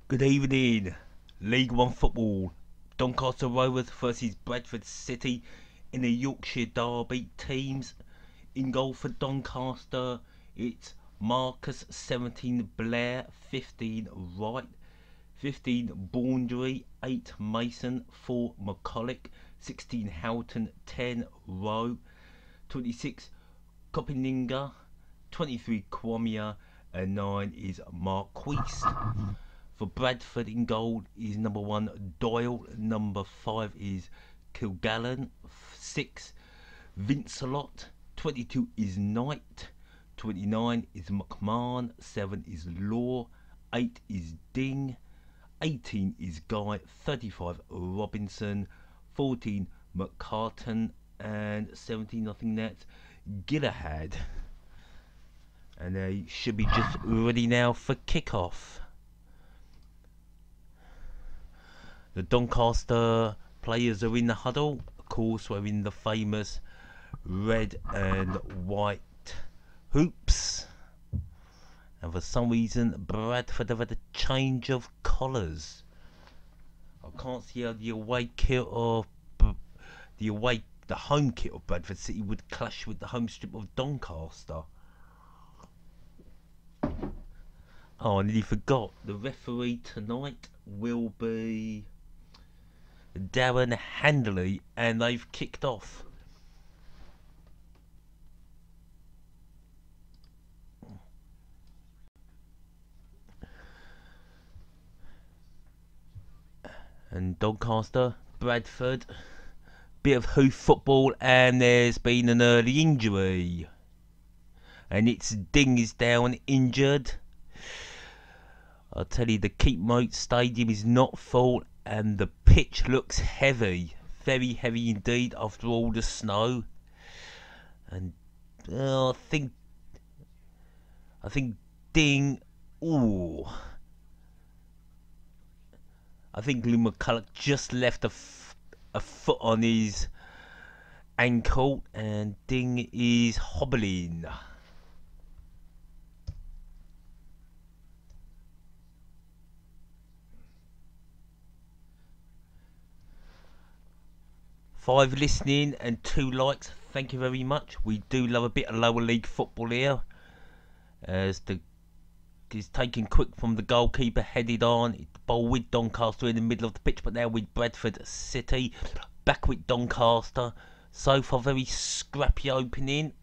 Good evening. League One football. Doncaster Rovers versus Bradford City in a Yorkshire derby. Teams in goal for Doncaster. It's Marcus 17, Blair 15, Wright 15, Boundary 8, Mason 4, McCulloch 16, Houghton 10, Rowe 26, Coppininga 23, Quamia and 9 is Marquise. For Bradford in goal is number 1 Doyle, number 5 is Kilgallen, 6 Vincelot, 22 is Knight, 29 is McMahon, 7 is Law, 8 is Ding, 18 is Guy, 35 Robinson, 14 McCartan and 17 I think that's Gillahad. And they should be just ready now for kick-off. The Doncaster players are in the huddle. Of course, we're in the famous red and white hoops. And for some reason, Bradford have had a change of colours. I can't see how the away kit of the home kit of Bradford City would clash with the home strip of Doncaster. Oh, I nearly forgot. The referee tonight will be Darren Handley, and they've kicked off. And Doncaster, Bradford, bit of hoof football, and there's been an early injury. And it's Ding is down injured. I'll tell you, the Keepmoat stadium is not full, and the pitch looks heavy, very heavy indeed after all the snow. And I think Ding. Ooh, I think Lou McCulloch just left a foot on his ankle, and Ding is hobbling. Five listening and 2 likes. Thank you very much. We do love a bit of lower league football here. As is taken quick from the goalkeeper, headed on. The ball with Doncaster in the middle of the pitch, but now with Bradford City. Back with Doncaster. So far, very scrappy opening.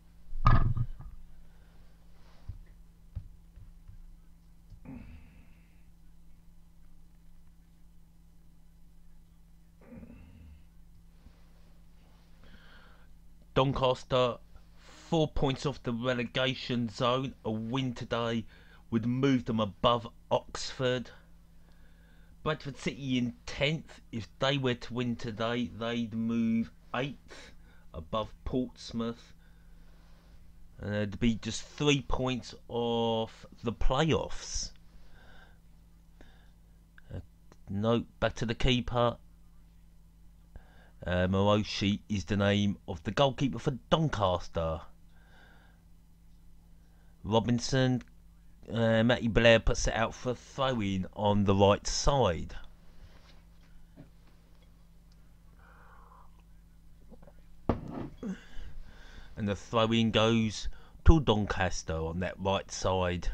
Doncaster 4 points off the relegation zone. A win today would move them above Oxford. Bradford City in 10th. If they were to win today, they'd move 8th above Portsmouth. And it'd be just 3 points off the playoffs. Note back to the keeper. Moroshi is the name of the goalkeeper for Doncaster. Robinson, Matty Blair puts it out for throw-in on the right side. And the throw-in goes to Doncaster on that right side.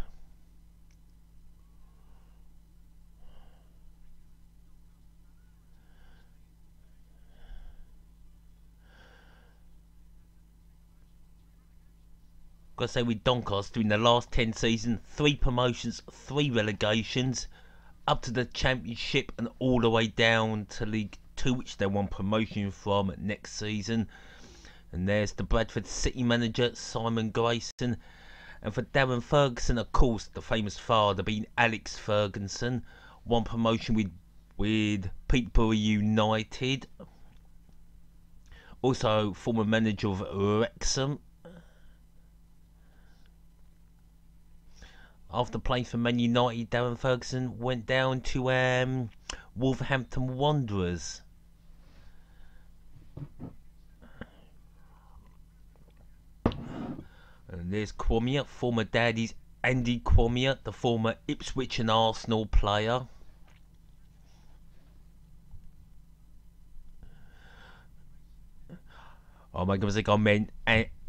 Got to say, with Doncaster in the last 10 seasons, 3 promotions, 3 relegations, up to the Championship and all the way down to League 2, which they won promotion from next season. And there's the Bradford City manager, Simon Grayson. And for Darren Ferguson, of course, the famous father being Alex Ferguson, won promotion with Peterborough United. Also, former manager of Wrexham. After playing for Man United, Darren Ferguson went down to Wolverhampton Wanderers. And there's Quamia, former daddy's Andy Quamia, the former Ipswich and Arsenal player. Oh my goodness, I meant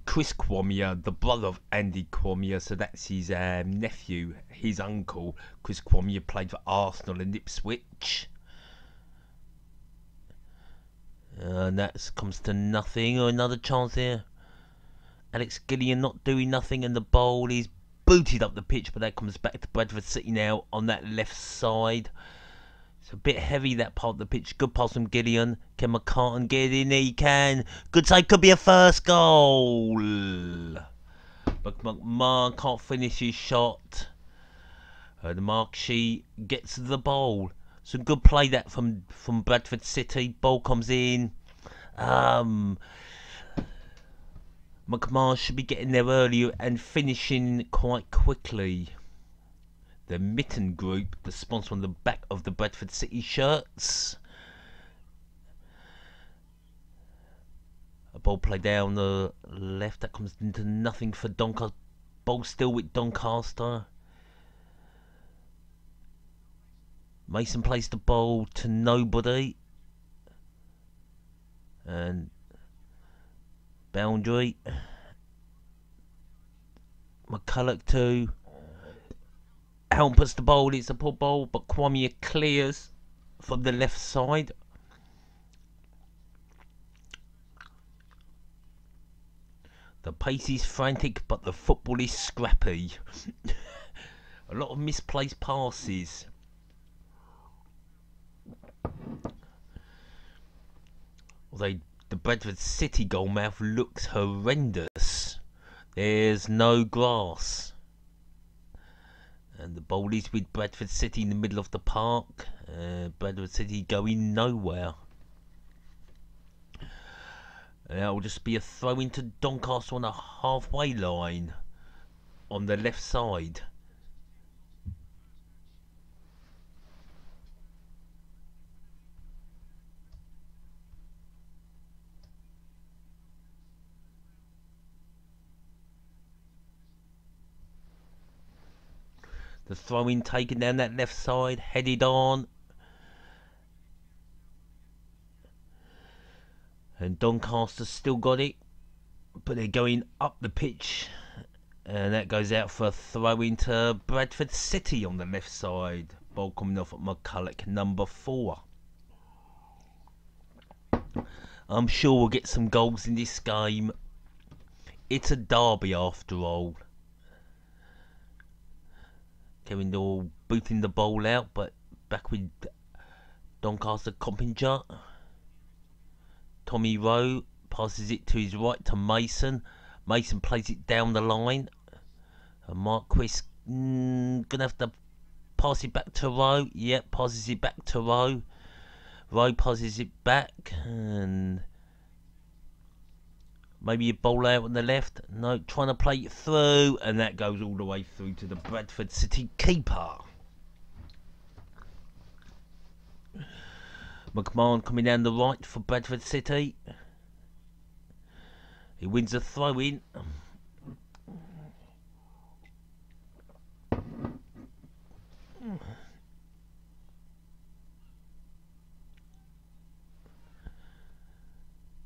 Chris Quamia, the brother of Andy Quamia, so that's his nephew, his uncle. Chris Quamia played for Arsenal and Ipswich. And that comes to nothing. Oh, another chance here. Alex Gillian not doing nothing, and the bowl is booted up the pitch, but that comes back to Bradford City now on that left side. It's a bit heavy, that part of the pitch. Good pass from Gillian. Can McCartan get in? He can. Good save. Could be a first goal. But McMahon can't finish his shot. The Markshy gets the bowl. Some good play that from Bradford City. Ball comes in. McMahon should be getting there earlier and finishing quite quickly. The Mitten Group, the sponsor on the back of the Bradford City shirts. A ball play down the left. That comes into nothing for Doncaster. Ball still with Doncaster. Mason plays the ball to nobody. And boundary. McCulloch too. Helm puts the ball, it's a poor ball, but Kwame clears from the left side. The pace is frantic, but the football is scrappy. A lot of misplaced passes. Although the Bradford City goalmouth looks horrendous. There's no grass. And the ball is with Bradford City in the middle of the park. Bradford City going nowhere. And that will just be a throw into Doncaster on the halfway line. On the left side. The throw-in taken down that left side, headed on. And Doncaster still got it, but they're going up the pitch. And that goes out for a throw-in to Bradford City on the left side. Ball coming off at McCulloch, number 4. I'm sure we'll get some goals in this game. It's a derby after all. Kevin Doyle booting the ball out, but back with Doncaster Coppinger. Tommy Rowe passes it to his right to Mason. Mason plays it down the line. And Marquis gonna have to pass it back to Rowe. Yep, passes it back to Rowe. Rowe passes it back, and maybe a bowl out on the left. No, trying to play it through, and that goes all the way through to the Bradford City keeper. McMahon coming down the right for Bradford City. He wins a throw-in.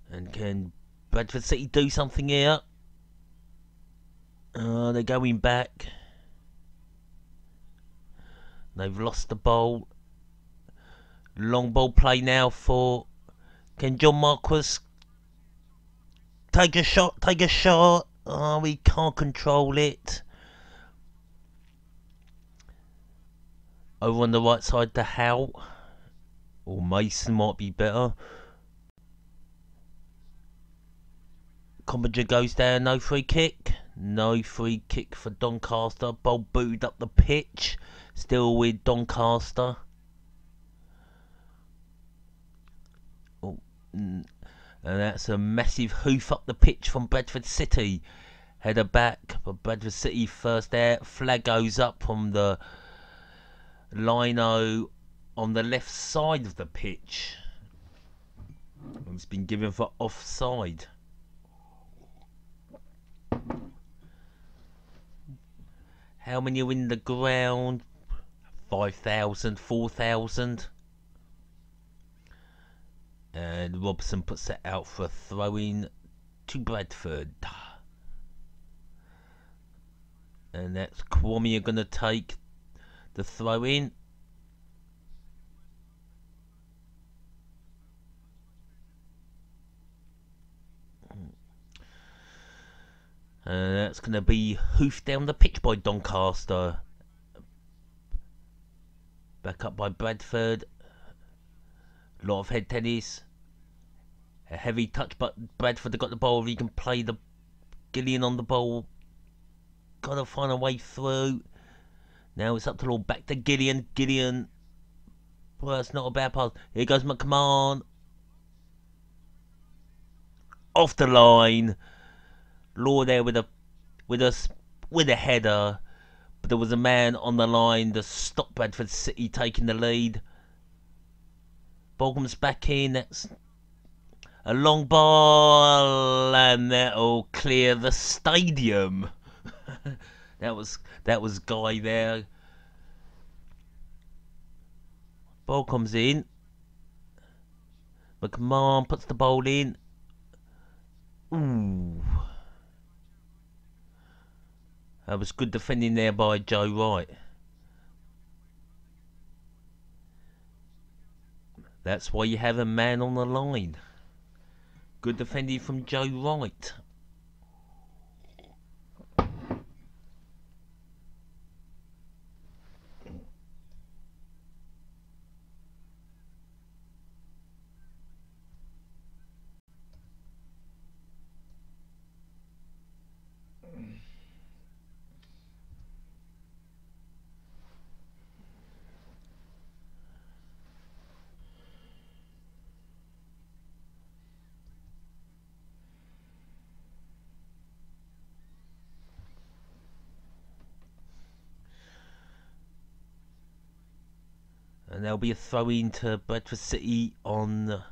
And can Bradford City do something here? They're going back. They've lost the ball. Long ball play now for... Can John Marquis take a shot? Take a shot. Oh, we can't control it. Over on the right side to Howe. Or Mason might be better. Combinger goes down, no free kick. No free kick for Doncaster. Ball booted up the pitch. Still with Doncaster. Oh, and that's a massive hoof up the pitch from Bradford City. Header back, but Bradford City first out. Flag goes up from the lino on the left side of the pitch. It's been given for offside. How many are in the ground? 5,000, 4,000. And Robson puts that out for a throw-in to Bradford. And that's Kwame are going to take the throw in. And that's going to be hoofed down the pitch by Doncaster. Back up by Bradford. A lot of head tennis. A heavy touch, but Bradford have got the ball. He can play the Gillian on the ball. Got to find a way through. Now it's up to Lord. Back to Gillian. Gillian. Well, that's not a bad pass. Here goes McMahon. Off the line. Law there with a header. But there was a man on the line to stop Bradford City taking the lead. Ball comes back in. That's a long ball, and that'll clear the stadium. that was Guy there. Ball comes in. McMahon puts the ball in. Ooh. That was good defending there by Joe Wright. That's why you have a man on the line. Good defending from Joe Wright. And there'll be a throw in to Bradford City on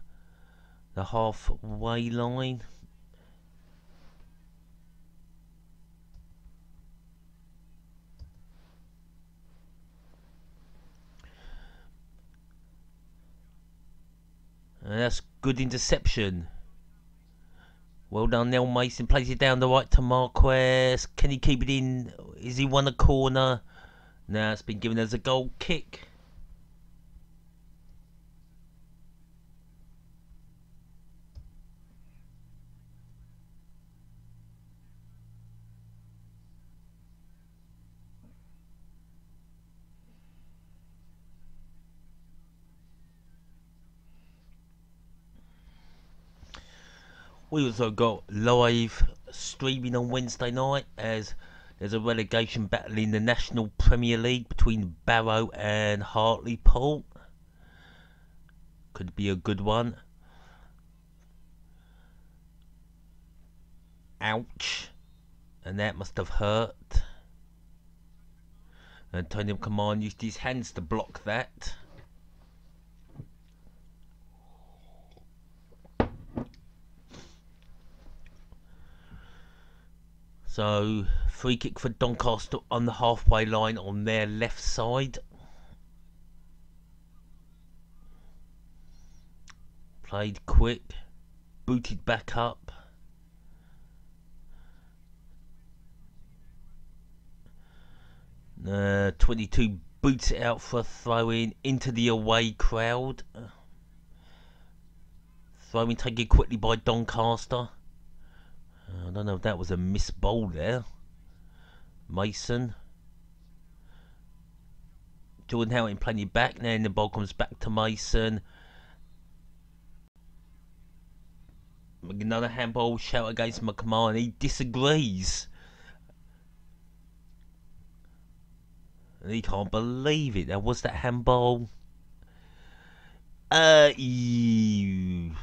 the halfway line. And that's good interception. Well done, Neil Mason. Plays it down the right to Marquez. Can he keep it in? Is he won a corner? Now it's been given as a goal kick. We also got live streaming on Wednesday night as there's a relegation battle in the National Premier League between Barrow and Hartlepool. Could be a good one. Ouch. And that must have hurt. And Tony Command used his hands to block that. So, free kick for Doncaster on the halfway line on their left side. Played quick. Booted back up. 22 boots it out for a throw in into the away crowd. Throw in taken quickly by Doncaster. I don't know if that was a missed bowl there. Mason. Jordan Houghton playing it back. Then the ball comes back to Mason. Another handball shout against McMahon. He disagrees. And he can't believe it. There was that handball. Well, he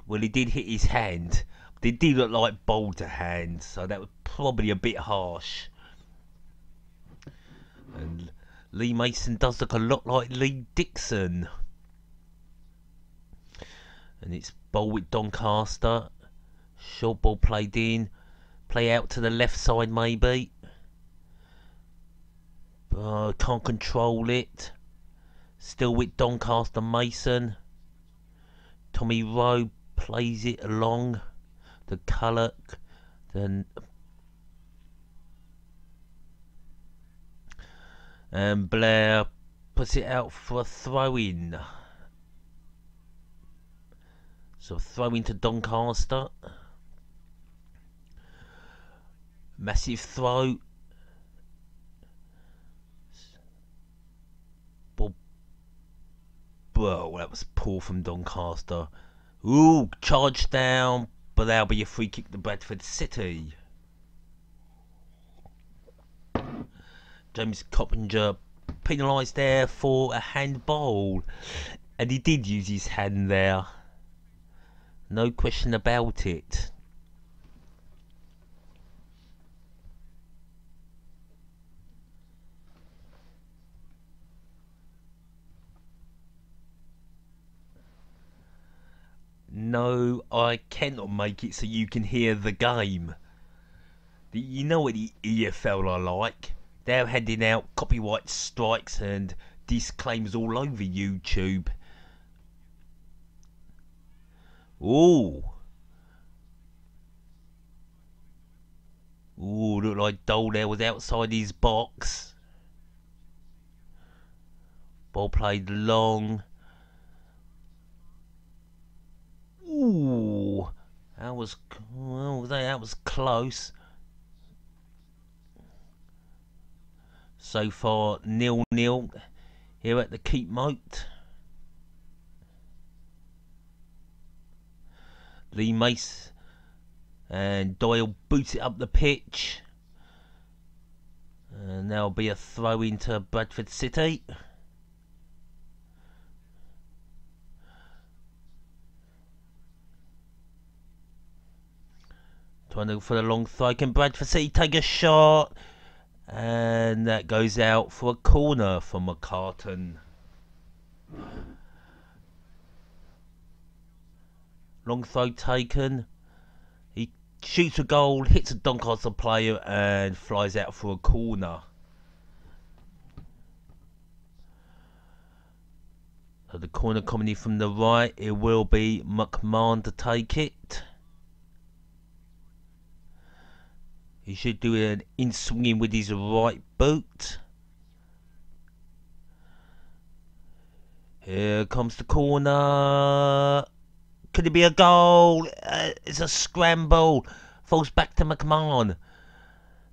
did hit his hand. They did look like ball to hand, so that was probably a bit harsh. And Lee Mason does look a lot like Lee Dixon. And it's ball with Doncaster. Short ball played in. Play out to the left side maybe. Can't control it. Still with Doncaster Mason. Tommy Rowe plays it along the colour, then and Blair puts it out for a throw-in. So throw-in to Doncaster. Massive throw. Well, that was poor from Doncaster. Ooh, charge down, but that'll be a free kick to Bradford City. James Coppinger penalised there for a handball, and he did use his hand there. No question about it. No, I cannot make it so you can hear the game. You know what the EFL are like. They're handing out copyright strikes and disclaimers all over YouTube. Ooh. Ooh, looked like Dole there was outside his box. Ball played long. Ooh, that was close. So far 0-0 here at the Keepmoat. Lee Mace and Doyle boots it up the pitch, and there'll be a throw into Bradford City. Trying to go for the long throw. Can Bradford City take a shot? And that goes out for a corner from McCartan. Long throw taken. He shoots a goal, hits a Doncaster player, and flies out for a corner. So the corner coming from the right, it will be McMahon to take it. He should do an in-swinging with his right boot. Here comes the corner. Could it be a goal? It's a scramble. Falls back to McMahon.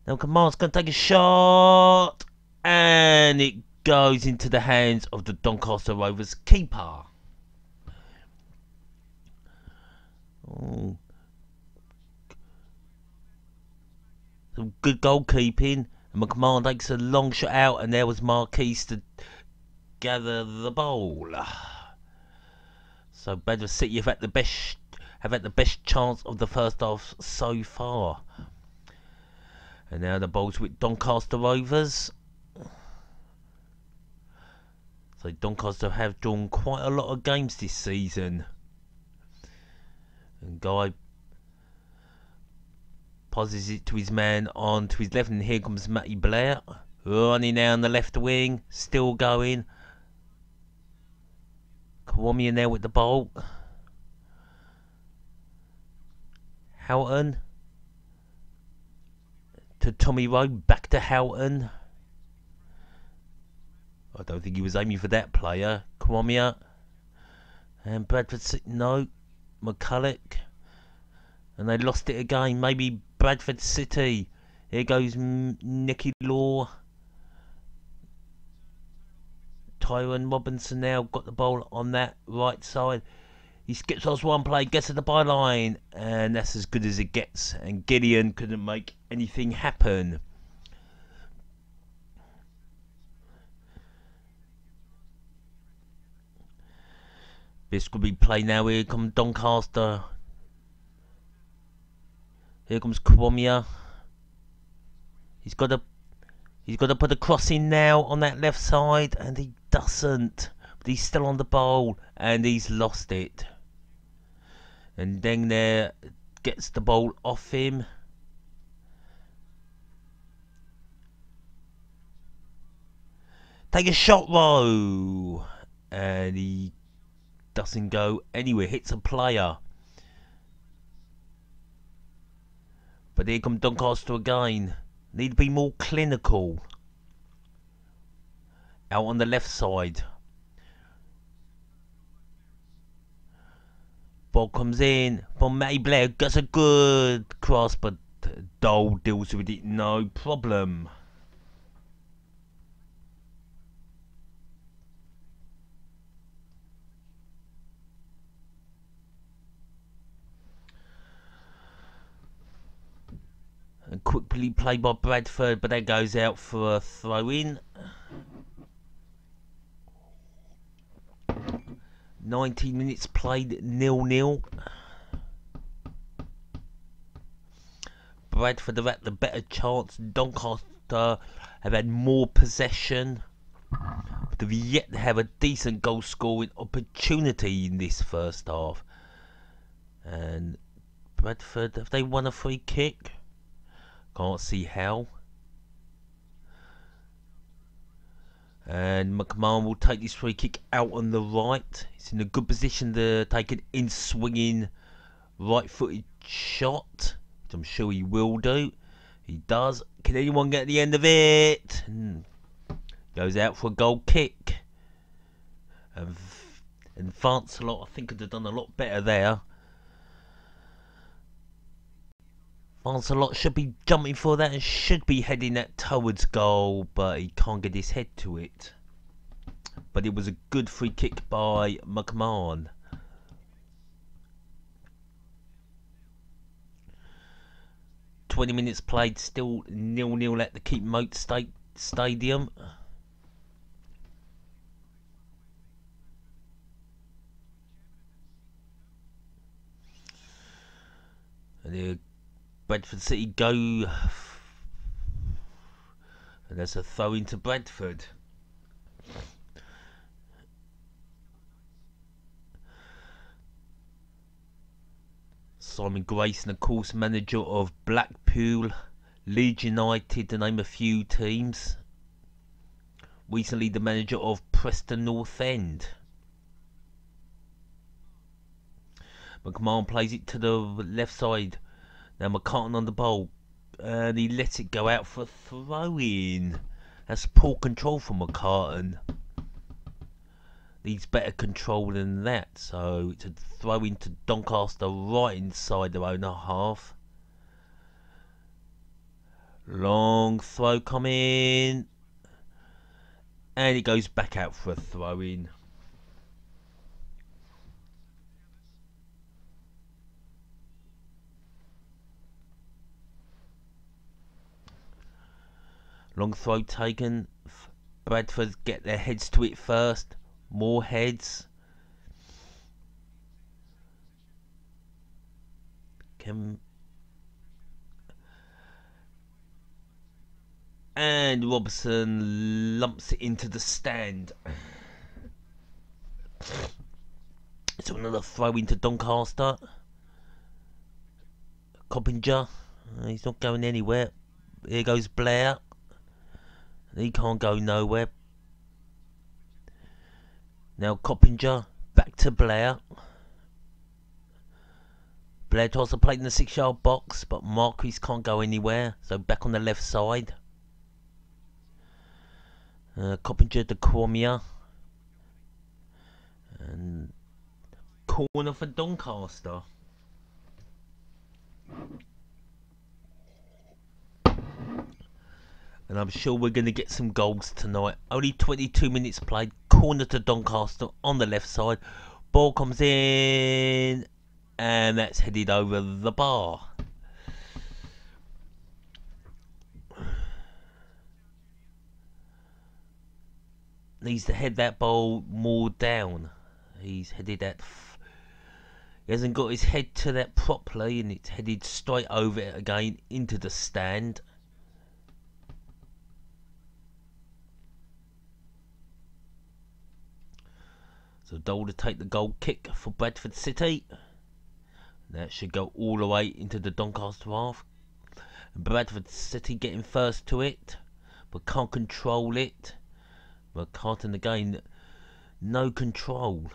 Now McMahon's going to take a shot. And it goes into the hands of the Doncaster Rovers keeper. Oh. Some good goalkeeping, and McMahon takes a long shot out, and there was Marquis to gather the ball. So Bradford City have had the best chance of the first half so far. And now the ball's with Doncaster Rovers. So Doncaster have drawn quite a lot of games this season. And Guy passes it to his man on to his left, and here comes Matty Blair running down the left wing, still going. Kwame in there with the ball. Houghton to Tommy Rowe, back to Houghton. I don't think he was aiming for that player. Kwame and Bradford City, no, McCulloch, and they lost it again. Maybe Bradford City. Here goes Nicky Law. Tyrone Robinson now got the ball on that right side. He skips off one play, gets to the byline, and that's as good as it gets. And Gideon couldn't make anything happen. This could be play now. Here comes Doncaster. Here comes Kwame. He's got to put a cross in now on that left side, and he doesn't. But he's still on the ball, and he's lost it. And then there gets the ball off him. Take a shot, Rowe, and he doesn't go anywhere. Hits a player. But here come Doncaster again. Need to be more clinical. Out on the left side. Ball comes in from Matty Blair. Gets a good cross, but Dole deals with it no problem. And quickly played by Bradford, but that goes out for a throw-in. 19 minutes played, 0-0. Bradford have had the better chance. Doncaster have had more possession. But they've yet to have a decent goal scoring opportunity in this first half. And Bradford, have they won a free kick? Can't see how. And McMahon will take this free kick out on the right. He's in a good position to take an in-swinging right-footed shot, which I'm sure he will do. He does. Can anyone get the end of it? Goes out for a goal kick. And Vancelot, I think, could have done a lot better there. Vancelot should be jumping for that and should be heading that towards goal, but he can't get his head to it. But it was a good free kick by McMahon. "20 minutes played, still 0-0 at the Keepmoat Stadium. And the Bradford City go, and there's a throw into Bradford. Simon Grayson, of course, manager of Blackpool, Leeds United, to name a few teams. Recently the manager of Preston North End. McMahon plays it to the left side. Now McCartan on the ball, and he lets it go out for a throw-in. That's poor control from McCartan. Needs better control than that, so it's a throw-in to Doncaster right inside their own half. Long throw coming, and it goes back out for a throw-in. Long throw taken. Bradford get their heads to it first. More heads. And Robertson lumps it into the stand. So another throw into Doncaster. Coppinger. He's not going anywhere. Here goes Blair. He can't go nowhere. Now Coppinger, back to Blair. Blair tries to play in the 6-yard box, but Marquis can't go anywhere, so back on the left side. Coppinger to Cormier. And corner for Doncaster. And I'm sure we're going to get some goals tonight. Only 22 minutes played. Corner to Doncaster on the left side. Ball comes in. And that's headed over the bar. Needs to head that ball more down. He's headed that. He hasn't got his head to that properly. And it's headed straight over it again into the stand. So Dole to take the goal kick for Bradford City. That should go all the way into the Doncaster half. Bradford City getting first to it, but can't control it. McCartan again, no control.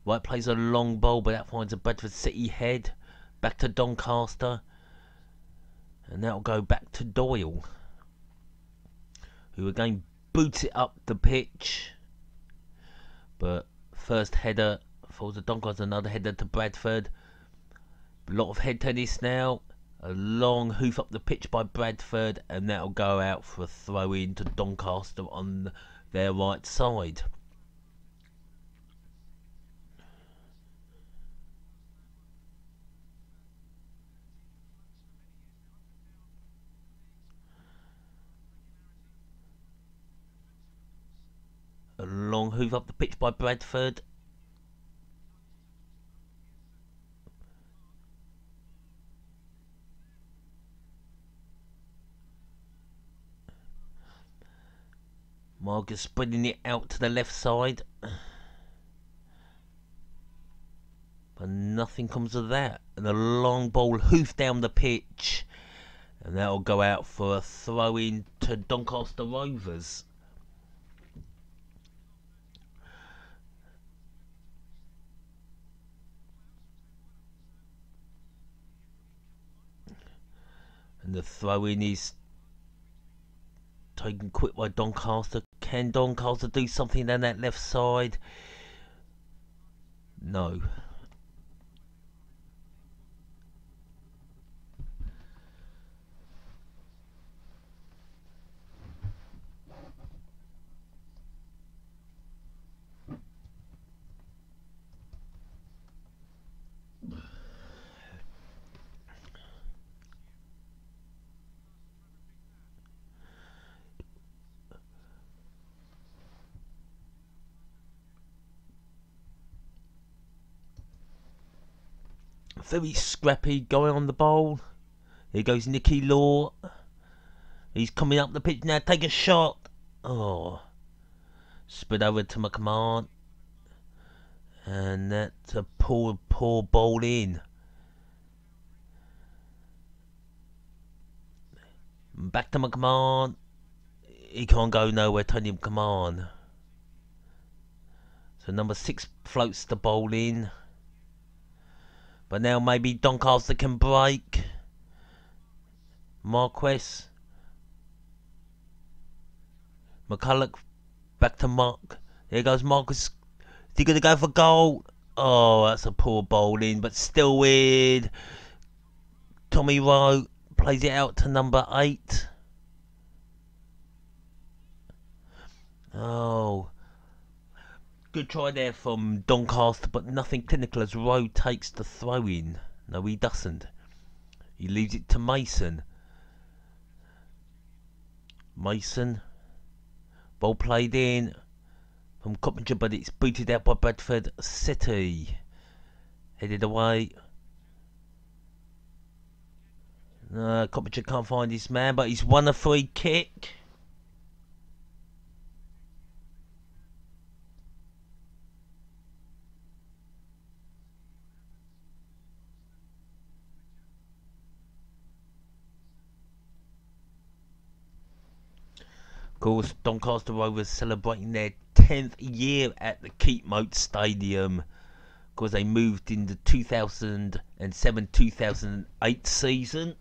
White plays a long ball, but that finds a Bradford City head. Back to Doncaster. And that'll go back to Doyle, who again boots it up the pitch. But first header falls to Doncaster, another header to Bradford. A lot of head tennis now. A long hoof up the pitch by Bradford, and that'll go out for a throw in to Doncaster on their right side. A long hoof up the pitch by Bradford. Marcus spreading it out to the left side. But nothing comes of that. And a long ball hoof down the pitch. And that'll go out for a throw in to Doncaster Rovers. And the throw in is taken quick by Doncaster. Can Doncaster do something down that left side? No. Very scrappy going on the bowl. Here goes Nicky Law. He's coming up the pitch now. Take a shot. Oh. Spread over to McMahon. And that's a poor ball in. Back to McMahon. He can't go nowhere. Tony McMahon. So number 6 floats the ball in. But now maybe Doncaster can break. Marquez. McCulloch. Back to Mark. Here goes Marcus. Is he going to go for goal? Oh, that's a poor ball in. But still weird. Tommy Rowe plays it out to number 8. Oh. Good try there from Doncaster, but nothing clinical as Rowe takes the throw in. No, he doesn't. He leaves it to Mason. Mason. Ball played in from Coppinger, but it's booted out by Bradford City. Headed away. Coppinger can't find his man, but he's won a free kick. Of course, Doncaster Rovers celebrating their 10th year at the Keepmoat Stadium. Of course, they moved in the 2007-2008 season.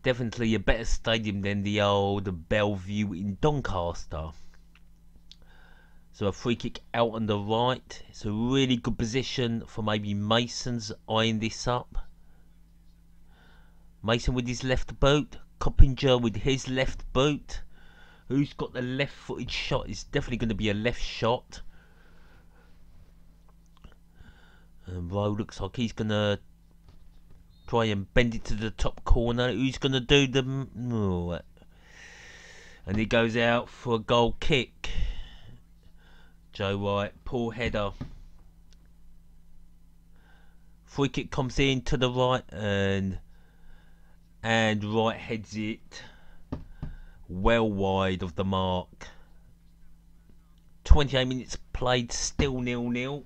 Definitely a better stadium than the old Bellevue in Doncaster. So a free kick out on the right. It's a really good position for maybe Mason's eyeing this up. Mason with his left boot. Coppinger with his left boot. Who's got the left-footed shot? It's definitely going to be a left shot. And Rowe looks like he's going to try and bend it to the top corner. Who's going to do the... Oh. And he goes out for a goal kick. Joe Wright, poor header. Free kick comes in to the right and Wright heads it well wide of the mark. 28 minutes played, still 0-0.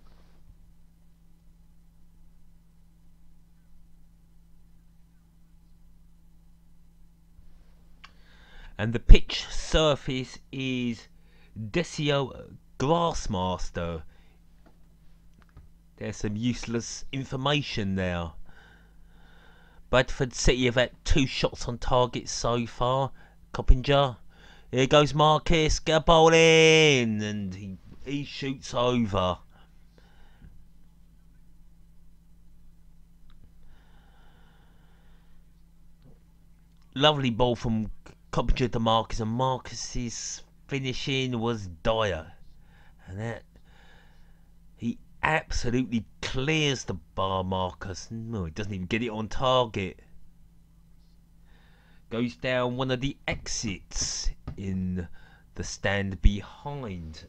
And the pitch surface is Desio Grassmaster. There's some useless information there. Bradford City have had 2 shots on target so far. Coppinger. Here goes Marcus. Get a ball in. And he shoots over. Lovely ball from Coppinger to Marcus. And Marcus's finishing was dire. And that... He absolutely clears the bar, Marcus. No, he doesn't even get it on target. Goes down one of the exits in the stand behind.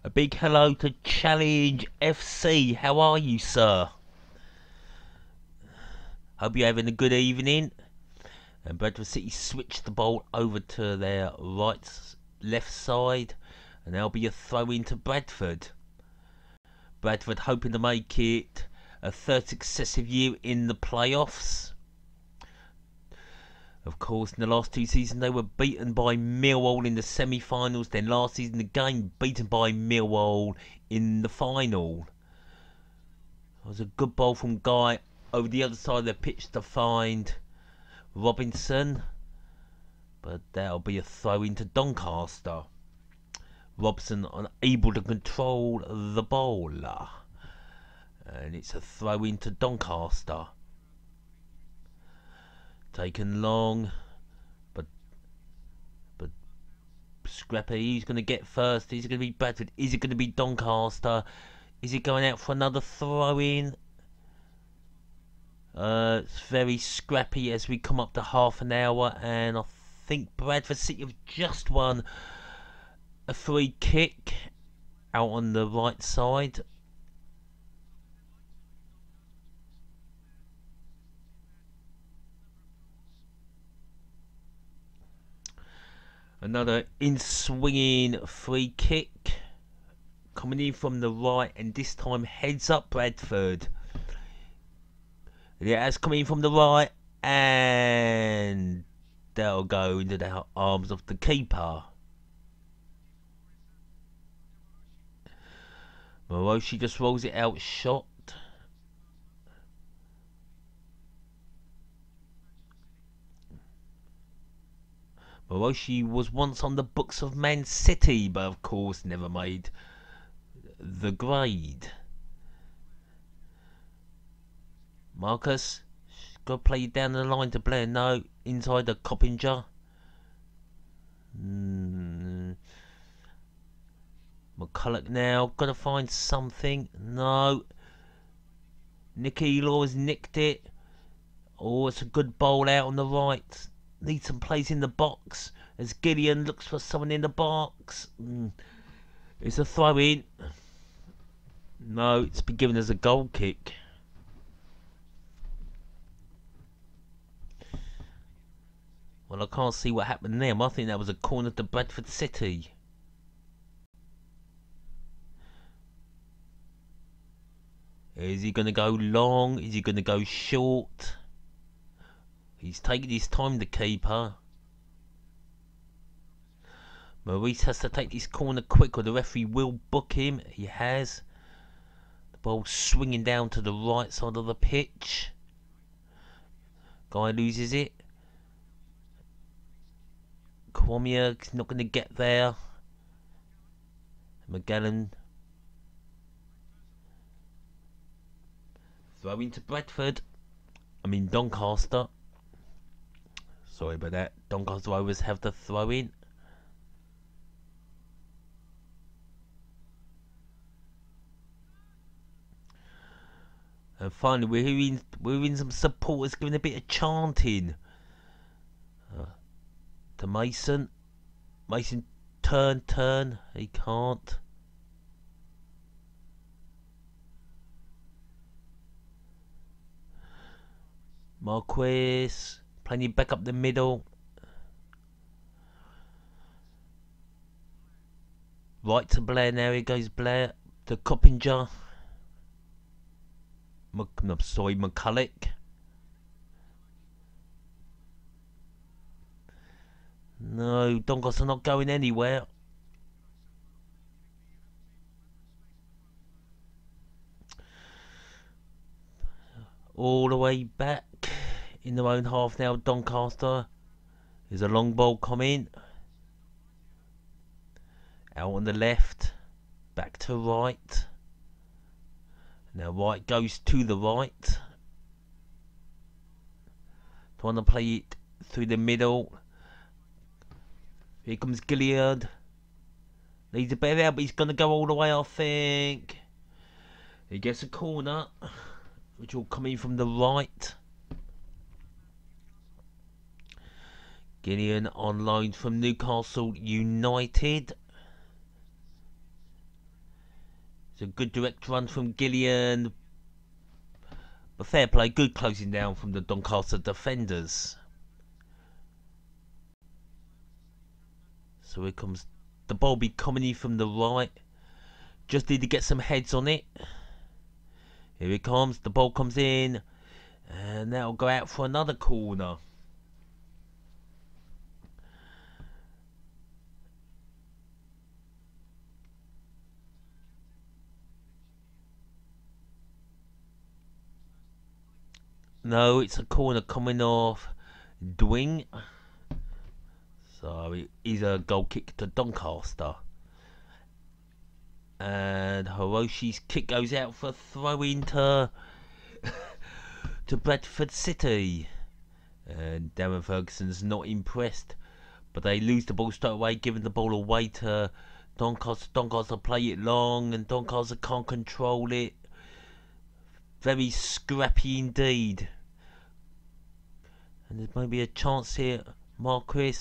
A big hello to Challenge FC. How are you, sir? Hope you're having a good evening. And Bradford City switched the ball over to their left side. And there'll be a throw into Bradford. Bradford hoping to make it a 3rd successive year in the playoffs. Of course, in the last 2 seasons, they were beaten by Millwall in the semi-finals. Then last season, again, beaten by Millwall in the final. It was a good ball from Guy over the other side of the pitch to find Robinson. But that'll be a throw into Doncaster. Robson unable to control the ball. And it's a throw into Doncaster. Taken long, but Scrappy, he's going to get first. Is it going to be Bradford? Is it going to be Doncaster? Is it going out for another throw-in? It's very scrappy as we come up to half an hour, and I think Bradford City have just won a free kick out on the right side. Another in-swinging free kick coming in from the right, and this time heads up Bradford. It has come in from the right, and that'll go into the arms of the keeper. Moroshi just rolls it out shot. Moroshi was once on the books of Man City, but of course never made the grade. Marcus, got to play down the line to Blair. No, inside the Coppinger. McCulloch now, got to find something. No. Nicky Law has nicked it. Oh, it's a good bowl out on the right. Needs some place in the box as Gideon looks for someone in the box. It's a throw in. No, it's been given as a goal kick. Well, I can't see what happened there. I think that was a corner to Bradford City. Is he going to go long? Is he going to go short? He's taking his time, the keeper. Maurice has to take this corner quick or the referee will book him. He has. The ball swinging down to the right side of the pitch. Guy loses it. Kwamia not going to get there. McGallen. Throw into Bradford. I mean Doncaster. Sorry about that. Doncaster Rovers have the throw in. And finally, we're hearing some supporters giving a bit of chanting to Mason. Mason, turn. He can't. Marquez playing it back up the middle. Right to Blair now. Here goes Blair to Coppinger. McCulloch. No, Doncaster not going anywhere. All the way back in their own half now, Doncaster. There's a long ball coming. Out on the left. Back to right. Now right goes to the right. Trying to play it through the middle. Here comes Gilliard. Needs a bit out, but he's going to go all the way, I think. He gets a corner, which will come in from the right. Gillian on loan from Newcastle United. It's a good direct run from Gillian. But fair play, good closing down from the Doncaster defenders. So here comes the ball, be coming in from the right. Just need to get some heads on it. Here it comes, the ball comes in. And that'll go out for another corner. No, it's a corner coming off Dwing. So it is a goal kick to Doncaster. And Hiroshi's kick goes out for a throw in to Bradford City. And Darren Ferguson's not impressed. But they lose the ball straight away, giving the ball away to Doncaster. Doncaster play it long and Doncaster can't control it. Very scrappy indeed. And there's maybe a chance here, Marquis.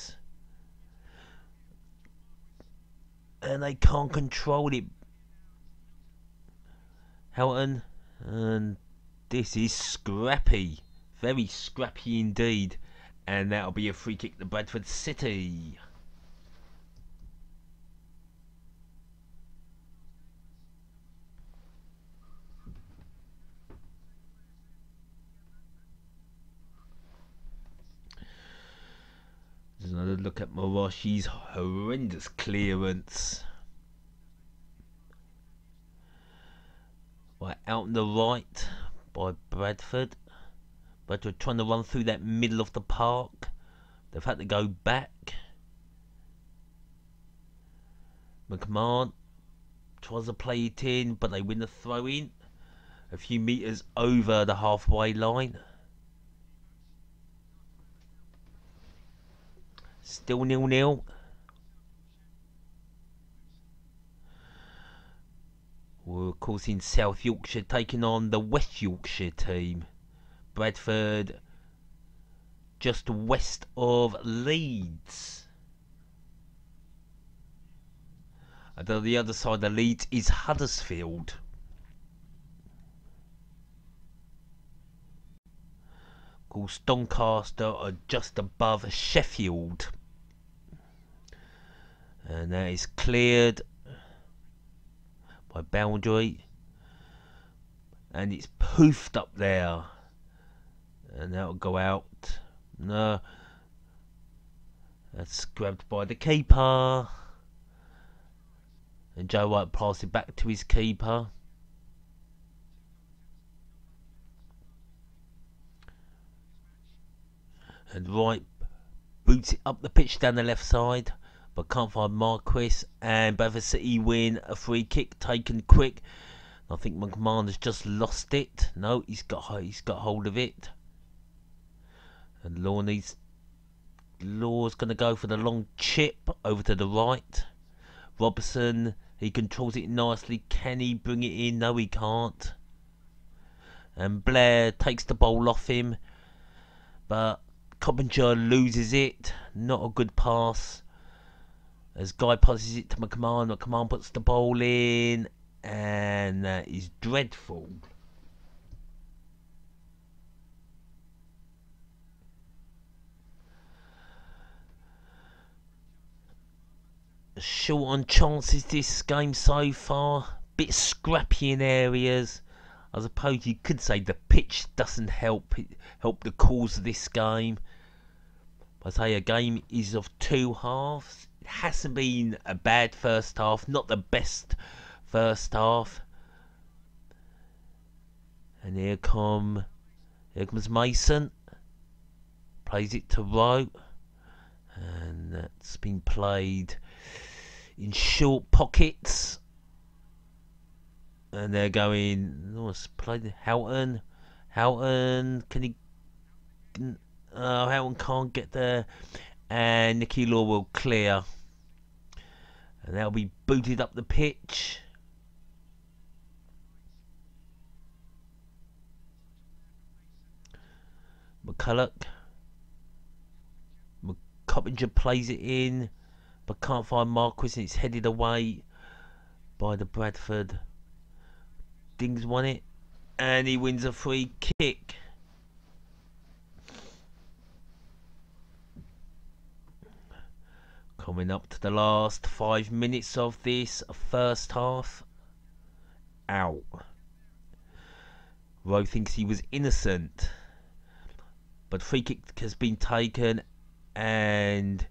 And they can't control it. Houghton. And this is scrappy. Very scrappy indeed. And that'll be a free kick to Bradford City. There's another look at Moroshi's horrendous clearance. Right, out on the right by Bradford. Bradford trying to run through that middle of the park. They've had to go back. McMahon tries to play it in, but they win the throw in. A few metres over the halfway line. Still 0-0. We're of course in South Yorkshire taking on the West Yorkshire team. Bradford just west of Leeds. And on the other side of Leeds is Huddersfield. Of course Doncaster are just above Sheffield. And that is cleared by Boundary. And it's poofed up there. And that'll go out. No. That's grabbed by the keeper. And Joe White passes it back to his keeper. And Wright boots it up the pitch down the left side. But can't find Marquis. And Bradford City win a free kick taken quick. I think McMahon has just lost it. No, he's got hold of it. And Law's going to go for the long chip over to the right. Robertson, he controls it nicely. Can he bring it in? No, he can't. And Blair takes the ball off him. But Coppinger loses it. Not a good pass. As Guy passes it to McMahon. McMahon puts the ball in. And that is dreadful. Short on chances this game so far. Bit scrappy in areas. I suppose you could say the pitch doesn't help the cause of this game. I say a game is of two halves. It hasn't been a bad first half, not the best first half. And here comes Mason. Plays it to Rowe. And that's been played in short pockets. And they're going. Oh, it's played Houghton. Houghton, can he? Houghton can't get there. And Nicky Law will clear. And that'll be booted up the pitch. McCulloch. Coppinger plays it in, but can't find Marquis, and it's headed away by the Bradford. Dings won it, and he wins a free kick. Coming up to the last 5 minutes of this first half. Out. Rowe thinks he was innocent, but free kick has been taken, and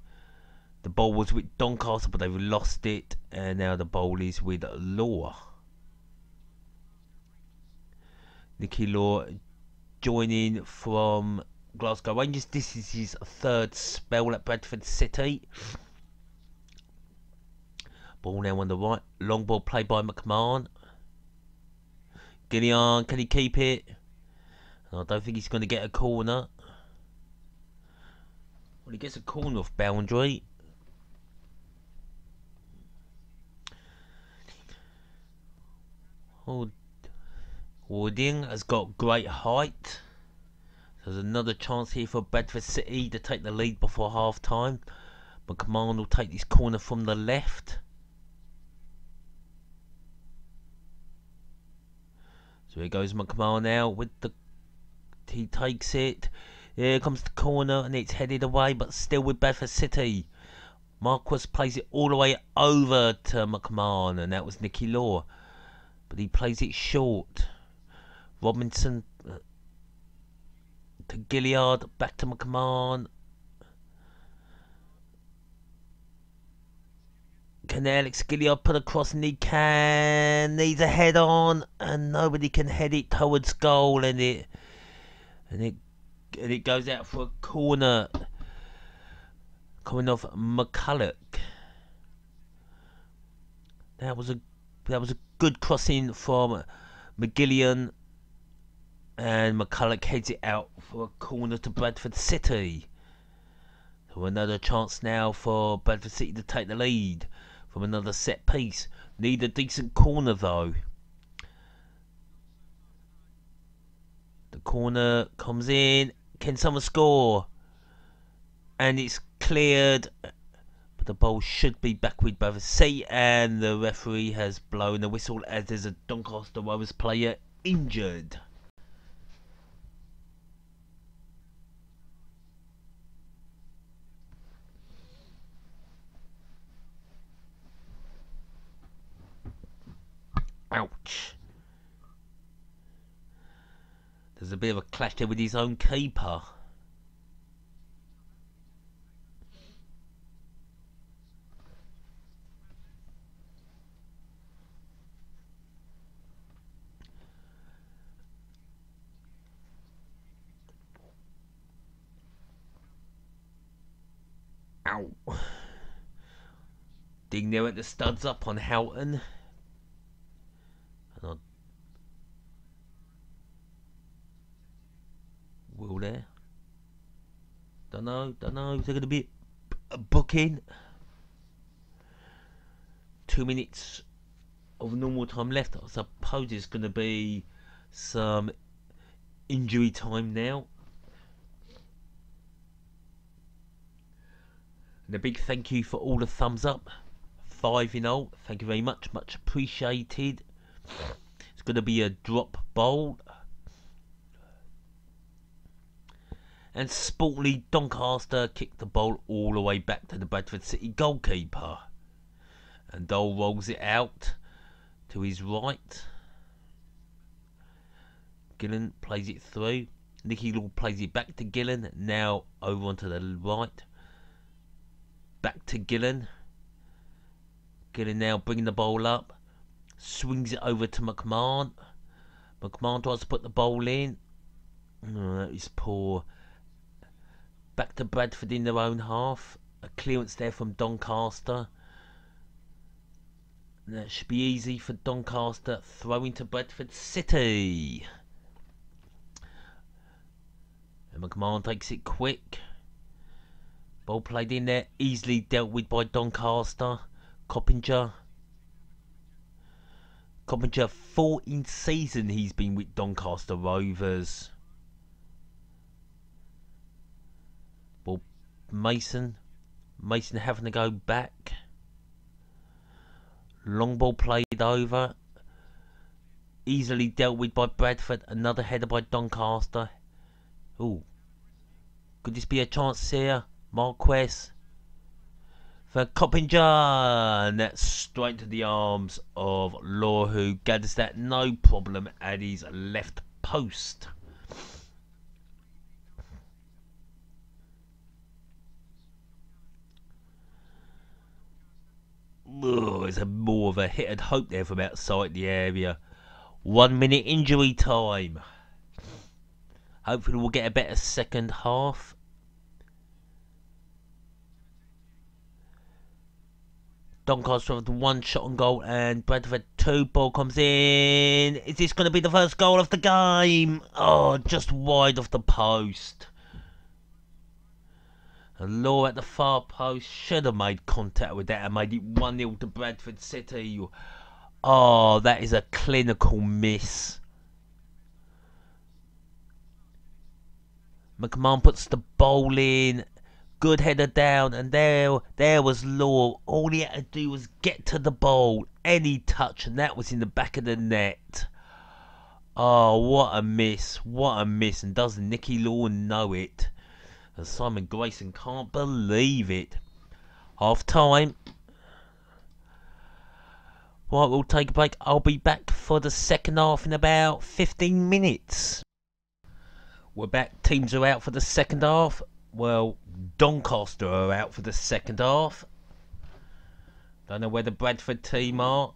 the ball was with Doncaster, but they've lost it, and now the ball is with Law. Nicky Law joining from Glasgow Rangers. This is his third spell at Bradford City. Ball now on the right. Long ball played by McMahon. Gillian, can he keep it? I don't think he's going to get a corner. Well, he gets a corner off boundary. Wooding has got great height. There's another chance here for Bradford City to take the lead before half time. McMahon will take this corner from the left. So here goes McMahon now with the. He takes it. Here comes the corner, and it's headed away, but still with Bradford City. Marquis plays it all the way over to McMahon, and that was Nicky Law. But he plays it short. Robinson to Gilliard, back to McMahon. Can Alex Gilliard put across, and he can. Needs a head on, and nobody can head it towards goal, and it goes out for a corner. Coming off McCulloch. That was a good crossing from McGillian, and McCulloch heads it out for a corner to Bradford City. So another chance now for Bradford City to take the lead from another set piece. Need a decent corner though. The corner comes in. Can someone score? And it's cleared. But the ball should be back with Bradford City, and the referee has blown the whistle as there's a Doncaster Rovers player injured. Ouch. There's a bit of a clash there with his own keeper. Ow. Ding there at the studs up on Houghton. And Will there? Don't know. Is there going to be a booking? 2 minutes of normal time left. I suppose there's going to be some injury time now. And a big thank you for all the thumbs up. 5 in all. Thank you very much. Much appreciated. It's going to be a drop bowl. And sportly, Doncaster kicked the ball all the way back to the Bradford City goalkeeper. And Dole rolls it out to his right. Gillen plays it through. Nicky Law plays it back to Gillen. Now over onto the right. Back to Gillen. Gillen now bringing the ball up. Swings it over to McMahon. McMahon tries to put the ball in. Oh, that is poor. Back to Bradford in their own half. A clearance there from Doncaster. That should be easy for Doncaster. Throwing to Bradford City. And McMahon takes it quick. Ball played in there. Easily dealt with by Doncaster. Coppinger. 14 seasons he's been with Doncaster Rovers. Ball Mason having to go back. Long ball played over. Easily dealt with by Bradford. Another header by Doncaster. Ooh. Could this be a chance here? Marquez. For Coppinger. And that's straight to the arms of Law, who gathers that no problem at his left post. Oh, it's more of a hit and hope there from outside the area. 1 minute injury time. Hopefully we'll get a better second half. Doncaster with 1 shot on goal and Bradford 2. Ball comes in. Is this going to be the first goal of the game? Oh, just wide of the post. And Law at the far post should have made contact with that and made it 1-0 to Bradford City. Oh, that is a clinical miss. McMahon puts the ball in. Good header down, and there was Law. All he had to do was get to the ball. Any touch, and that was in the back of the net. Oh, what a miss. What a miss. And does Nicky Law know it? And Simon Grayson can't believe it. Half time. Right, we'll take a break. I'll be back for the second half in about 15 minutes. We're back. Teams are out for the second half. Well, Doncaster are out for the second half. Don't know where the Bradford team are.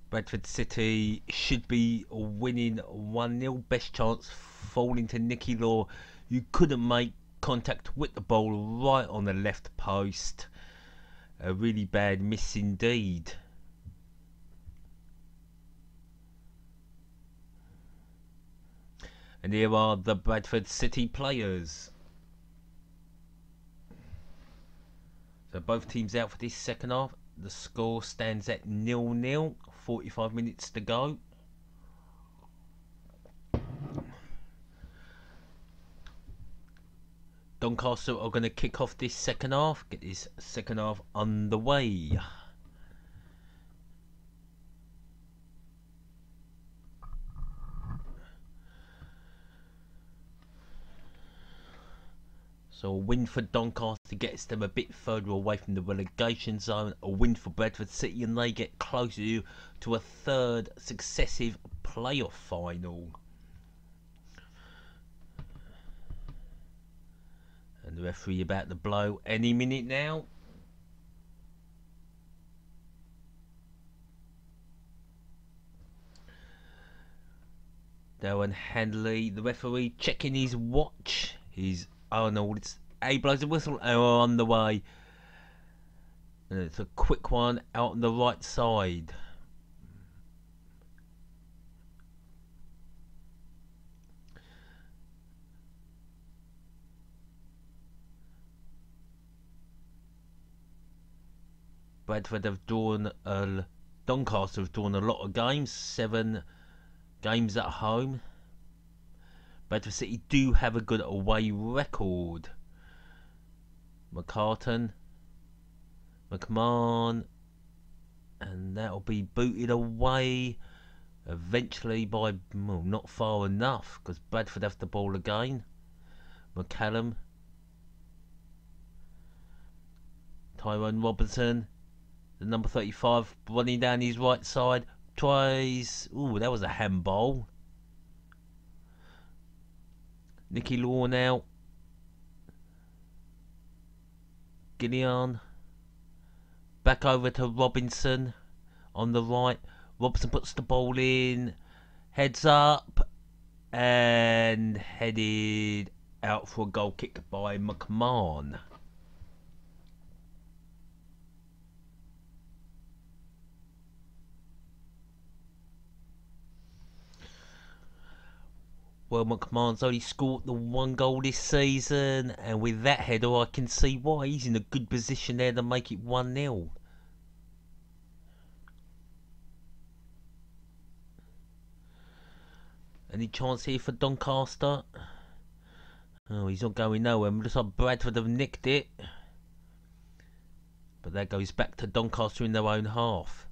Bradford City should be winning 1-0. Best chance falling to Nicky Law. You couldn't make contact with the ball right on the left post. A really bad miss indeed. And here are the Bradford City players. So both teams out for this second half. The score stands at 0-0. 45 minutes to go. Doncaster are going to kick off this second half. Get this second half underway. So a win for Doncaster gets them a bit further away from the relegation zone. A win for Bradford City and they get closer to a third successive playoff final. And the referee about to blow any minute now. Darren Handley, the referee, checking his watch. Oh no, he blows a whistle and we're on the way. And it's a quick one out on the right side. Bradford have drawn, Doncaster have drawn a lot of games, 7 games at home. Bradford City do have a good away record. McCartan, McMahon, and that'll be booted away eventually by, well, not far enough because Bradford have the ball again. McCallum. Tyrone Robinson, the number 35, running down his right side, tries. Ooh, that was a handball. Nicky Law now. Gillian. Back over to Robinson on the right. Robinson puts the ball in. Heads up. And headed out for a goal kick by McMahon. Well, McMahon's only scored the one goal this season, and with that header I can see why. He's in a good position there to make it 1-0. Any chance here for Doncaster? Oh, he's not going nowhere. Looks like Bradford have nicked it. But that goes back to Doncaster in their own half.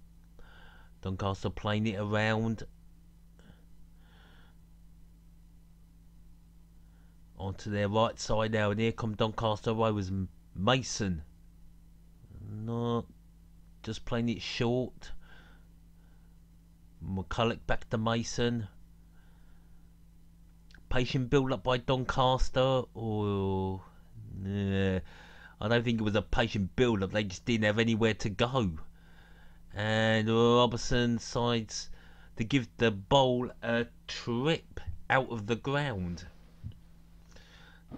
Doncaster playing it around. Onto their right side now, and here come Doncaster Rovers. Mason. Not just playing it short. McCulloch back to Mason. Patient build up by Doncaster. Oh, yeah. I don't think it was a patient build up. They just didn't have anywhere to go. And Robertson decides to give the ball a trip out of the ground.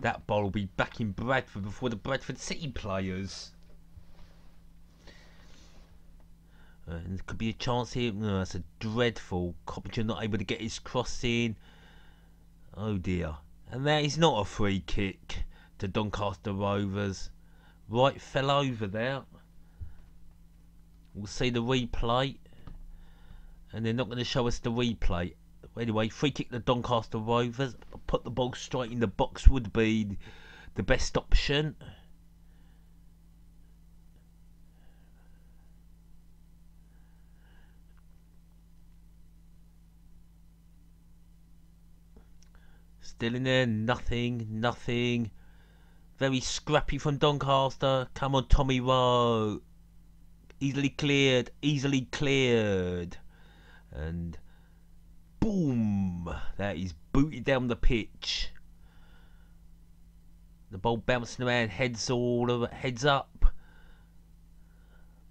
That ball will be back in Bradford before the Bradford City players. And there could be a chance here. No, that's a dreadful. Coppinger not able to get his cross in. Oh dear. And that is not a free kick to Doncaster Rovers. Right fell over there. We'll see the replay. And they're not going to show us the replay. Anyway, free kick to Doncaster Rovers. Put the ball straight in the box would be the best option. Still in there, nothing. Very scrappy from Doncaster. Come on, Tommy Rowe. Easily cleared. And boom! That is booted down the pitch. The ball bouncing around, heads up.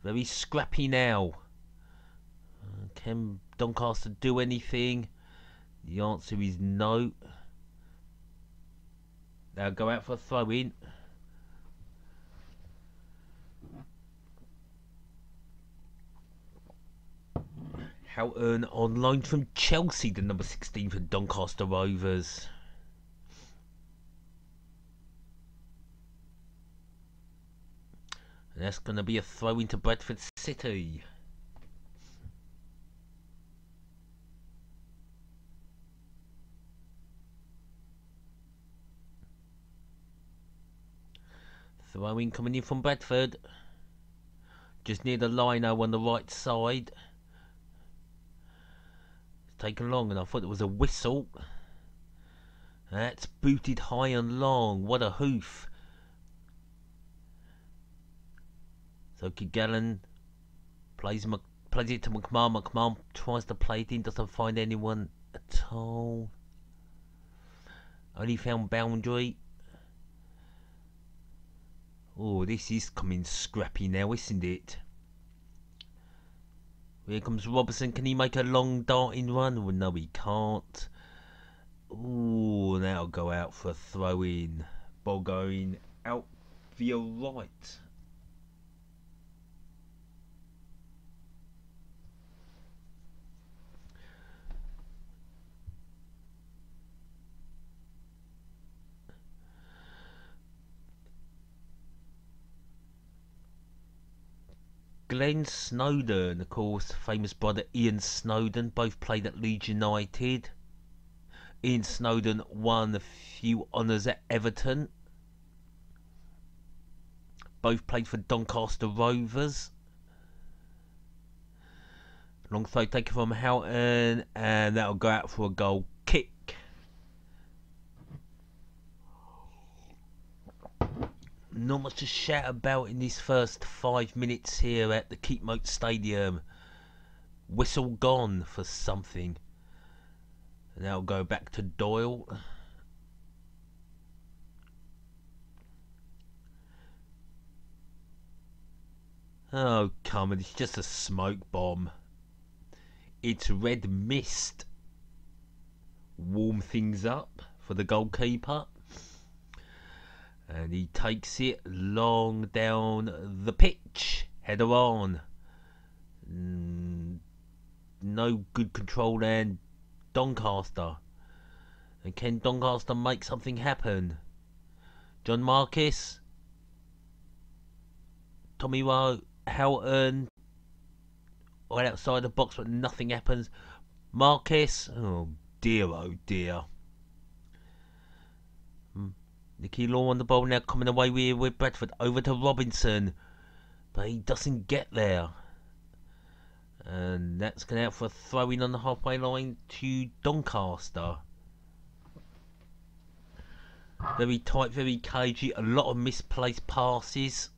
Very scrappy now. Can Doncaster do anything? The answer is no. They'll go out for a throw in. Houghton on loan from Chelsea, the number 16 for Doncaster Rovers. And that's going to be a throw into Bradford City. Throw-in coming in from Bradford. Just near the lino on the right side. It's taken long and I thought it was a whistle. That's booted high and long. What a hoof. So Kigallan plays it to McMahon. McMahon tries to play it in, doesn't find anyone at all. Only found boundary. Oh, this is coming scrappy now, isn't it? Here comes Robertson. Can he make a long darting run? Well, no, he can't. Oh, now I'll go out for a throw in. Ball going out via right. Glenn Snowden, of course, famous brother Ian Snowden, both played at Leeds United. Ian Snowden won a few honours at Everton. Both played for Doncaster Rovers. Long throw taken from Houghton, and that'll go out for a goal kick. Not much to shout about in these first 5 minutes here at the Keepmoat Stadium. Whistle gone for something. And now go back to Doyle. Oh, come on, it's just a smoke bomb. It's red mist. Warm things up for the goalkeeper. And he takes it long down the pitch. Header on. No good control and Doncaster. And can Doncaster make something happen? John Marcus. Tommy Rowe. Houghton. Right outside the box, but nothing happens. Marcus. Oh dear, oh dear. Nicky Law on the ball now, coming away with Bradford. Over to Robinson. But he doesn't get there. And that's going out for a throw-in on the halfway line to Doncaster. Very tight, very cagey. A lot of misplaced passes.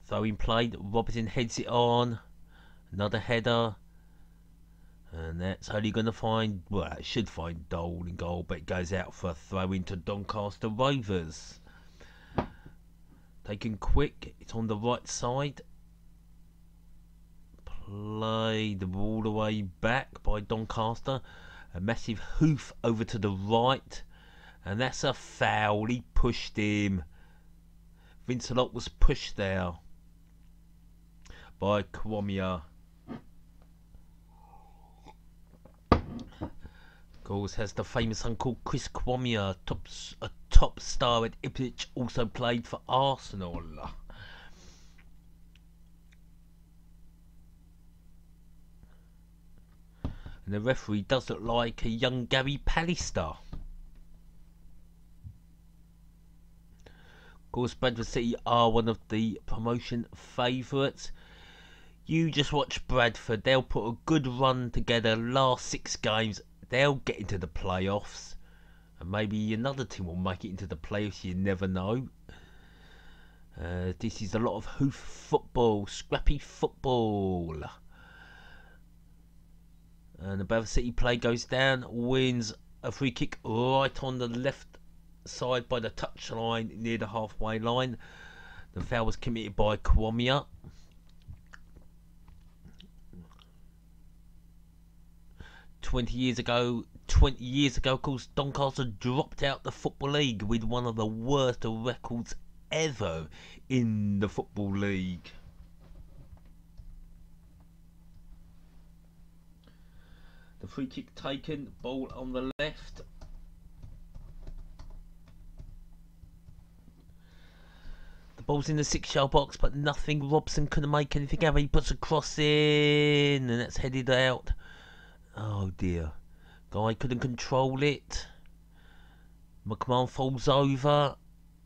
Throw-in played. Robinson heads it on. Another header. And that's only going to find, well, it should find Dole in goal, but it goes out for a throw into Doncaster Rovers. Taken quick, it's on the right side. Played all the way back by Doncaster. A massive hoof over to the right. And that's a foul, he pushed him. Vincelot was pushed there by Kwamia. Of course, has the famous uncle Chris Kwamia, a top star at Ipswich, also played for Arsenal. And the referee does look like a young Gary Pallister. Of course, Bradford City are one of the promotion favourites. You just watch Bradford, they'll put a good run together, last 6 games. They'll get into the playoffs. And maybe another team will make it into the playoffs, you never know. This is a lot of hoof football, scrappy football. And the Bradford City play goes down, wins a free kick right on the left side by the touchline near the halfway line. The foul was committed by Kwamia. 20 years ago, of course, Doncaster dropped out the Football League with one of the worst records ever in the Football League. The free kick taken, ball on the left. The ball's in the 6-yard box, but nothing. Robson couldn't make anything out. He puts a cross in, and that's headed out. Oh dear. Guy couldn't control it. McMahon falls over.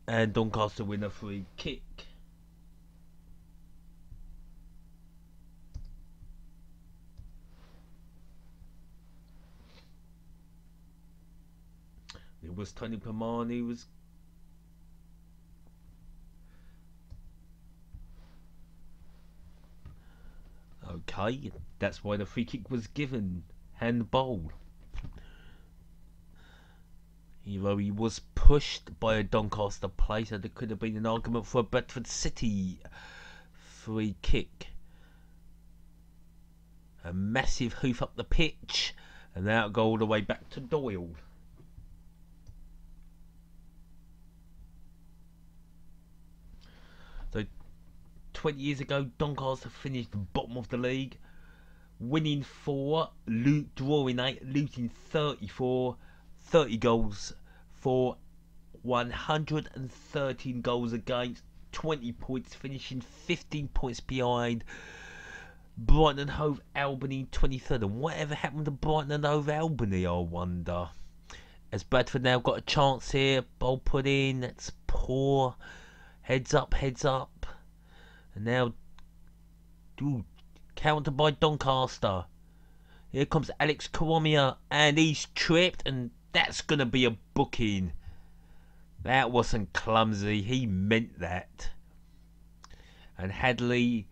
And Doncaster win a free kick. It was Tony Pamani was okay, that's why the free kick was given. Handball. Although he was pushed by a Doncaster player, so there could have been an argument for a Bradford City free kick. A massive hoof up the pitch, and that'll go all the way back to Doyle. So 20 years ago, Doncaster finished bottom of the league, winning 4, drawing 8, losing 34, 30 goals for, 113 goals against, 20 points, finishing 15 points behind Brighton and Hove Albany 23rd. And whatever happened to Brighton and Hove Albany, I wonder. As Bradford now got a chance here, ball put in, that's poor. Heads up, heads up. And now, counter by Doncaster. Here comes Alex Kwamia, and he's tripped, and that's going to be a booking. That wasn't clumsy, he meant that. And Handley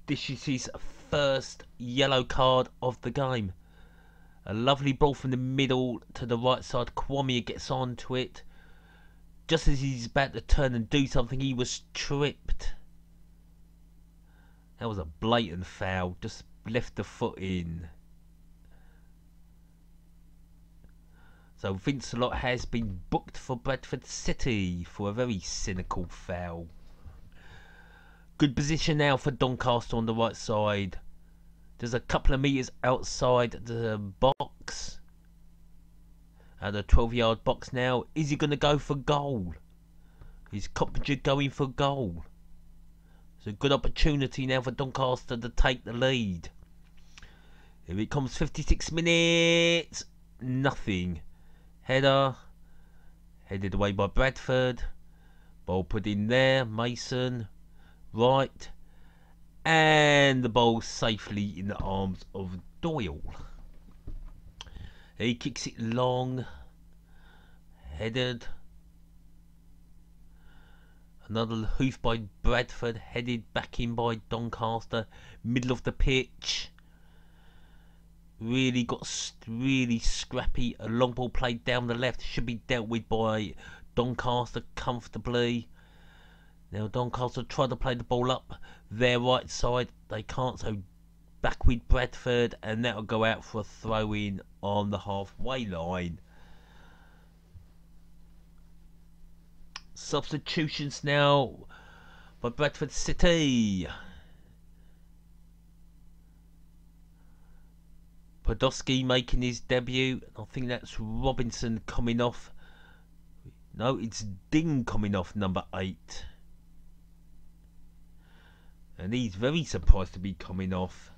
dishes his first yellow card of the game. A lovely ball from the middle to the right side. Kwamia gets onto it. Just as he's about to turn and do something, he was tripped. That was a blatant foul. Just left the foot in. So Vincelot has been booked for Bradford City for a very cynical foul. Good position now for Doncaster on the right side. There's a couple of metres outside the box. At the 12-yard box now. Is he going to go for goal? Is Coppinger going for goal? It's a good opportunity now for Doncaster to take the lead. Here it comes, 56 minutes. Nothing. Header. Headed away by Bradford. Ball put in there. Mason. Right. And the ball safely in the arms of Doyle. He kicks it long. Headed. Another hoof by Bradford. Headed back in by Doncaster. Middle of the pitch. Really got really scrappy. A long ball played down the left. Should be dealt with by Doncaster comfortably. Now Doncaster try to play the ball up their right side. They can't, so back with Bradford, and that'll go out for a throw in on the halfway line. Substitutions now by Bradford City. Podolski making his debut. I think that's Robinson coming off. No, it's Ding coming off, number 8. And he's very surprised to be coming off.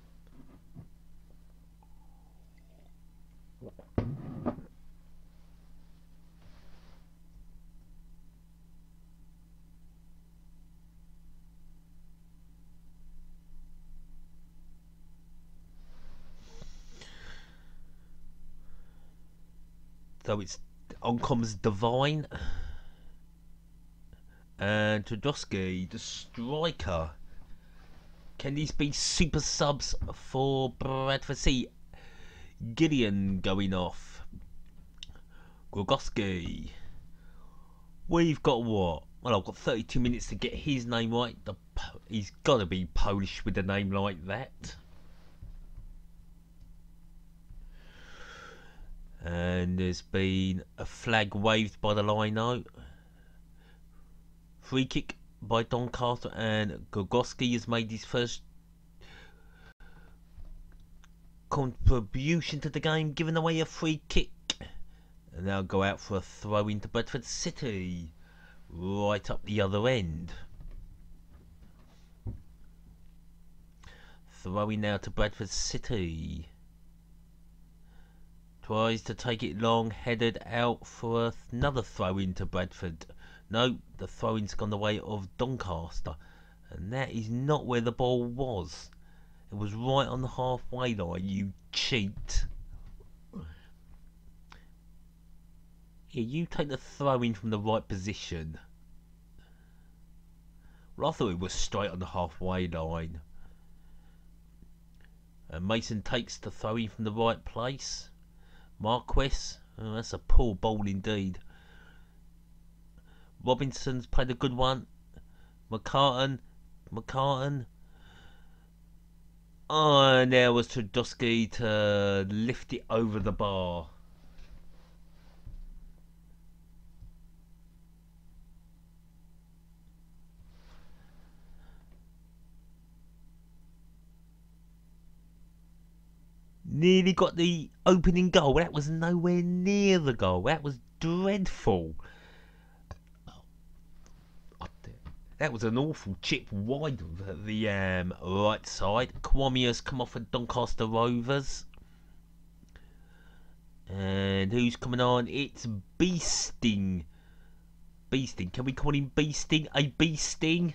So it's on comes Devine and Podolski, the striker. Can these be super subs for Bradford City? Gideon going off. Grogoski. We've got what? Well, I've got 32 minutes to get his name right. He's got to be Polish with a name like that. And there's been a flag waved by the line-out. Free kick by Doncaster, and Grogoski has made his first contribution to the game, giving away a free kick. And they'll go out for a throw into Bradford City, right up the other end. Throwing now to Bradford City. Tries to take it long, headed out for another throw into Bradford. No, the throw-in's gone the way of Doncaster. And that is not where the ball was. It was right on the halfway line, you cheat. Yeah, you take the throw-in from the right position. Well, I thought it was straight on the halfway line. And Mason takes the throw-in from the right place. Marquis, oh, that's a poor ball indeed. Robinson's played a good one. McCartan. Oh, and there was Podolski to lift it over the bar. Nearly got the opening goal. That was nowhere near the goal. That was dreadful. That was an awful chip wide of the right side. Kwamia's come off at Doncaster Rovers. And who's coming on? It's Beasting. Beasting. Can we call him Beasting? A Beasting?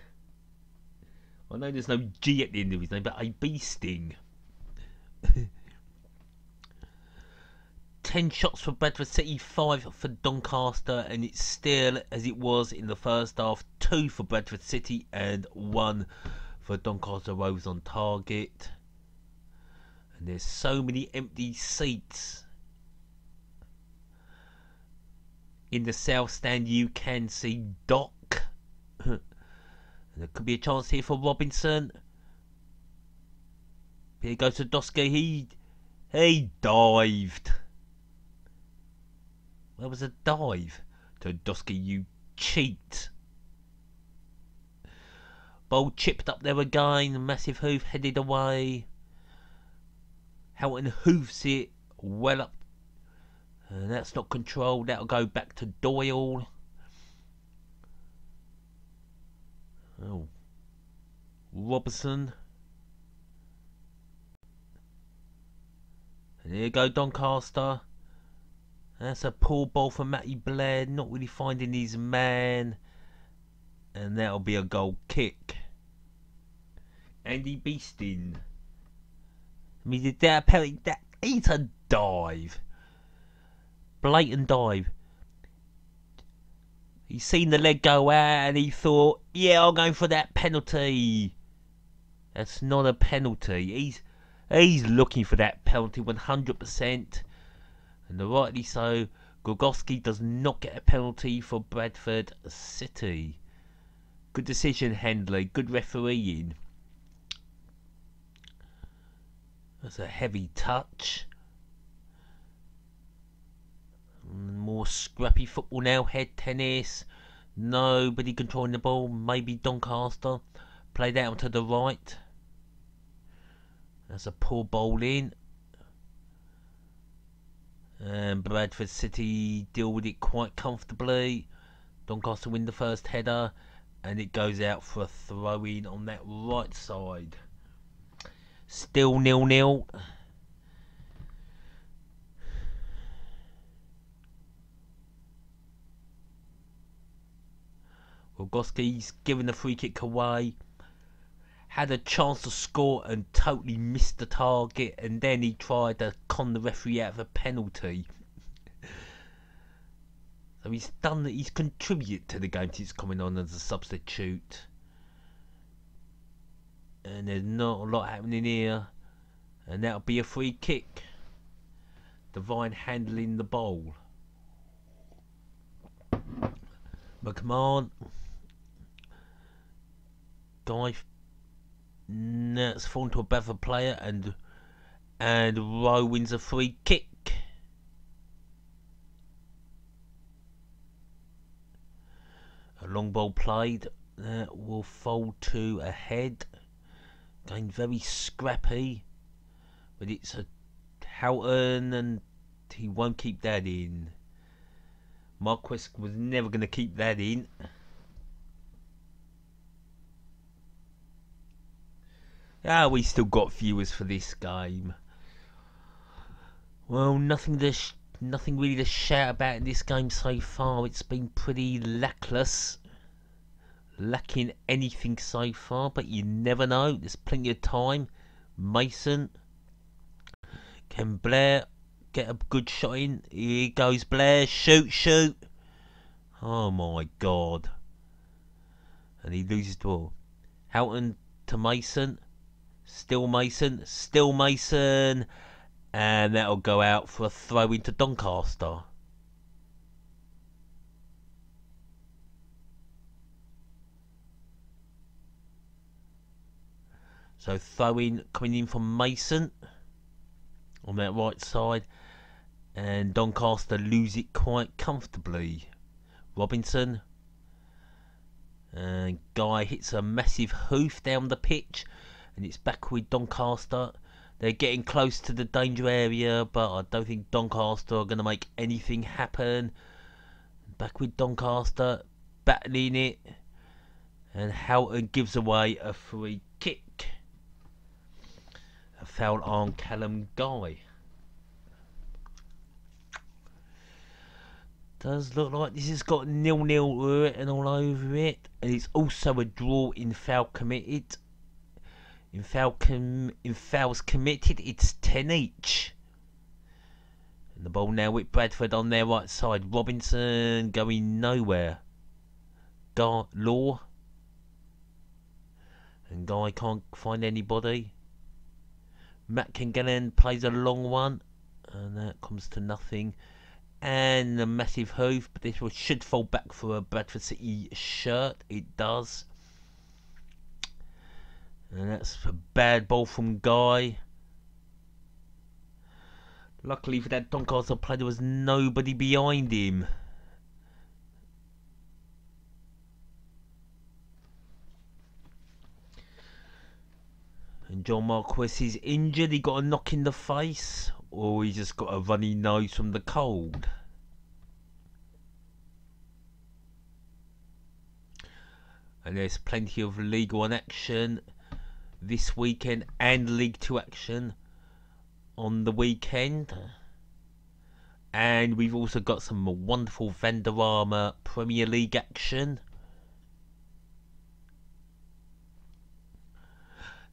I know there's no G at the end of his name, but a Beasting. 10 shots for Bradford City, 5 for Doncaster, and it's still as it was in the first half, 2 for Bradford City and 1 for Doncaster Rovers on target. And there's so many empty seats. In the south stand you can see Doc. And there could be a chance here for Robinson. Here goes to Dosky. He dived. Where was a dive? To Dosky, you cheat. Ball chipped up there again. Massive hoof headed away. Houghton hoofs it well up. And that's not controlled. That'll go back to Doyle. Oh. Robertson. And here go Doncaster. That's a poor ball for Matty Blair. Not really finding his man. And that'll be a goal kick. Andy Beeston. I mean, did that penalty? That ain't a dive. Blatant dive. He's seen the leg go out and he thought, yeah, I'm going for that penalty. That's not a penalty. He's looking for that penalty 100%. And rightly so. Gorgowski does not get a penalty for Bradford City. Good decision, Handley. Good refereeing. That's a heavy touch. More scrappy football now. Head tennis. Nobody controlling the ball. Maybe Doncaster. Played out to the right. That's a poor ball in. And Bradford City deal with it quite comfortably. Doncaster win the first header. And it goes out for a throw-in on that right side. Still 0-0. Gorgowski's given the free kick away. Had a chance to score and totally missed the target. And then he tried to con the referee out of a penalty. So he's done that. He's contributed to the game since coming on as a substitute. And there's not a lot happening here. And that'll be a free kick. Divine handling the ball. But come on. Guy. No, it's fallen to a Bradford player. And Rowe wins a free kick. A long ball played. That will fold to a head. Going very scrappy, but it's a Houghton and he won't keep that in. Marquis was never going to keep that in. We still got viewers for this game. Well, nothing really to shout about in this game so far. It's been pretty lackluster. Lacking anything so far, but you never know. There's plenty of time. Mason. Can Blair get a good shot in? Here goes Blair. Shoot, shoot. Oh my God. And he loses the ball. Houghton to Mason. Still Mason. Still Mason. And that'll go out for a throw into Doncaster. So throw-in coming in from Mason on that right side. And Doncaster lose it quite comfortably. Robinson. And Guy hits a massive hoof down the pitch. And it's back with Doncaster. They're getting close to the danger area, but I don't think Doncaster are going to make anything happen. Back with Doncaster. Battling it. And Houghton gives away a free kick. A foul on Callum Guy. Does look like this has got 0-0 written all over it. And it's also a draw in foul committed. In fouls committed, it's 10 each. And the ball now with Bradford on their right side. Robinson going nowhere. Law. And Guy can't find anybody. Matt Kingellan plays a long one. And that comes to nothing. And a massive hoof. But this should fall back for a Bradford City shirt. It does. And that's a bad ball from Guy. Luckily for that Doncaster play, there was nobody behind him. And John Marquis is injured. He got a knock in the face. Or he just got a runny nose from the cold. And there's plenty of League One action this weekend. And League Two action on the weekend. And we've also got some wonderful Vanderarma Premier League action.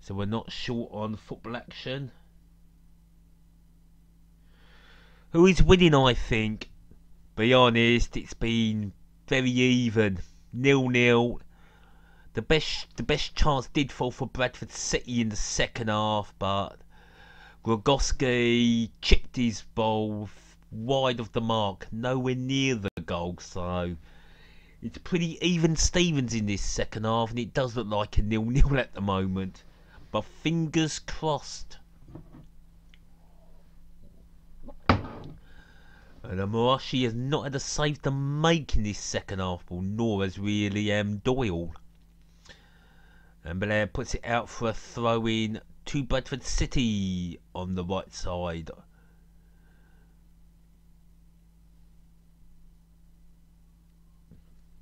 So we're not short on football action. Who is winning, I think? Be honest, it's been very even. 0-0. The best chance did fall for Bradford City in the second half, but Grogoski chipped his ball wide of the mark, nowhere near the goal, so it's pretty even Stevens in this second half, and it does look like a 0-0 at the moment, but fingers crossed. And Marashi has not had a save to make in this second half ball, nor has really Doyle. And Blair puts it out for a throw-in to Bradford City on the right side.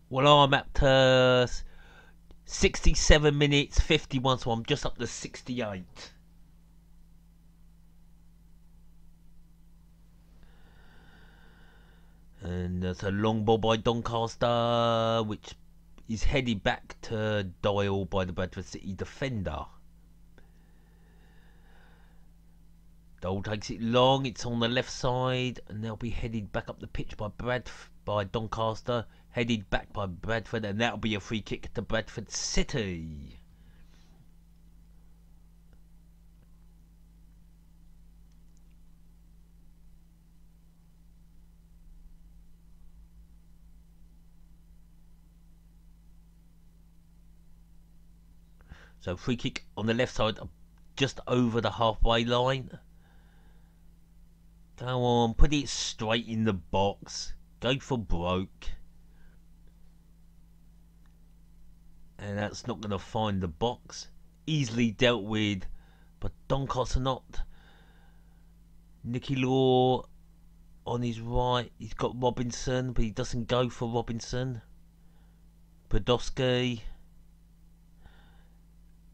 Well, I'm up to 67 minutes, 51, so I'm just up to 68. And there's a long ball by Doncaster, which is headed back to Doyle by the Bradford City defender. Doyle takes it long, it's on the left side, and they'll be headed back up the pitch by Doncaster, headed back by Bradford, and that'll be a free kick to Bradford City. So free kick on the left side, just over the halfway line. Go on, put it straight in the box. Go for broke. And that's not going to find the box. Easily dealt with, but Doncaster not. Nicky Law on his right. He's got Robinson, but he doesn't go for Robinson. Podolski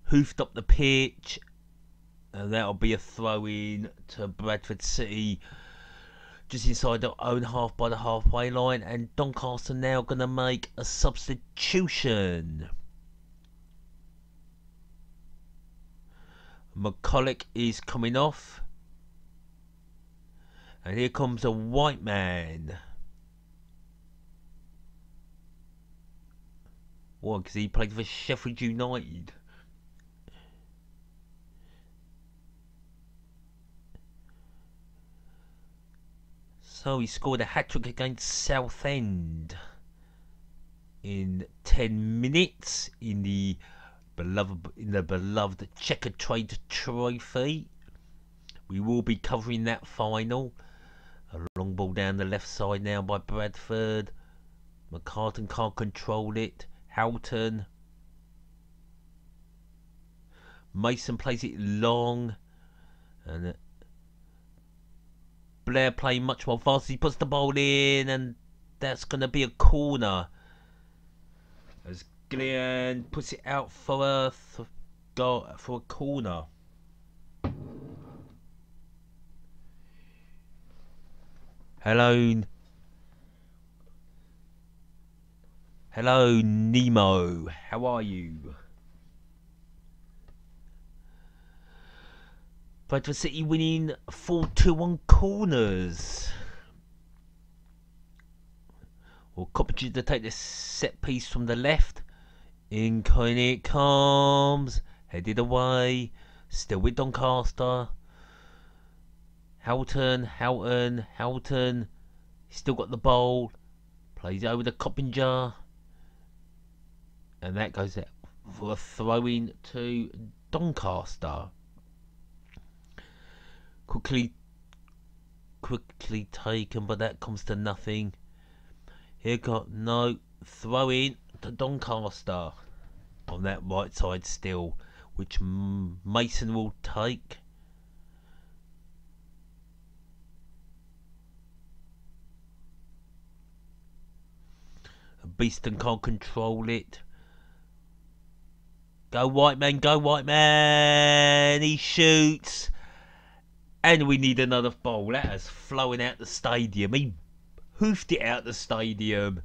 hoofed up the pitch, and that'll be a throw-in to Bradford City just inside their own half by the halfway line, and Doncaster now going to make a substitution. McCulloch is coming off, and here comes a white man. Why? Because he played for Sheffield United. So he scored a hat-trick against Southend in 10 minutes in the beloved Checkatrade Trophy. We will be covering that final. A long ball down the left side now by Bradford. McCartan can't control it. Houghton. Mason plays it long, and Blair playing much more fast. He puts the ball in, and that's going to be a corner. As Glenn puts it out for a corner. Hello, Nemo. How are you? Bradford City winning 4-2 on corners. Well, Coppinger to take the set piece from the left. In it comes. Headed away. Still with Doncaster. Houghton. Still got the ball. Plays over the Coppinger. And that goes out for a throw-in to Doncaster. Quickly taken, but that comes to nothing. Here got no throw-in to Doncaster on that right side still, which Mason will take. Beeston can't control it. Go white man, he shoots. And we need another ball. That has flown out the stadium. He hoofed it out the stadium.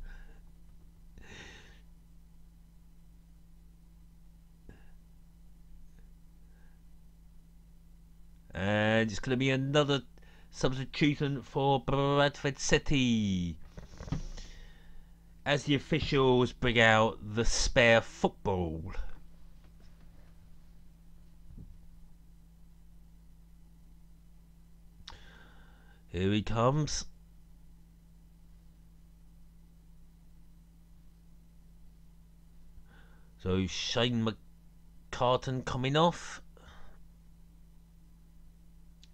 And it's going to be another substitution for Bradford City, as the officials bring out the spare football. Here he comes. So Shane McCartan coming off.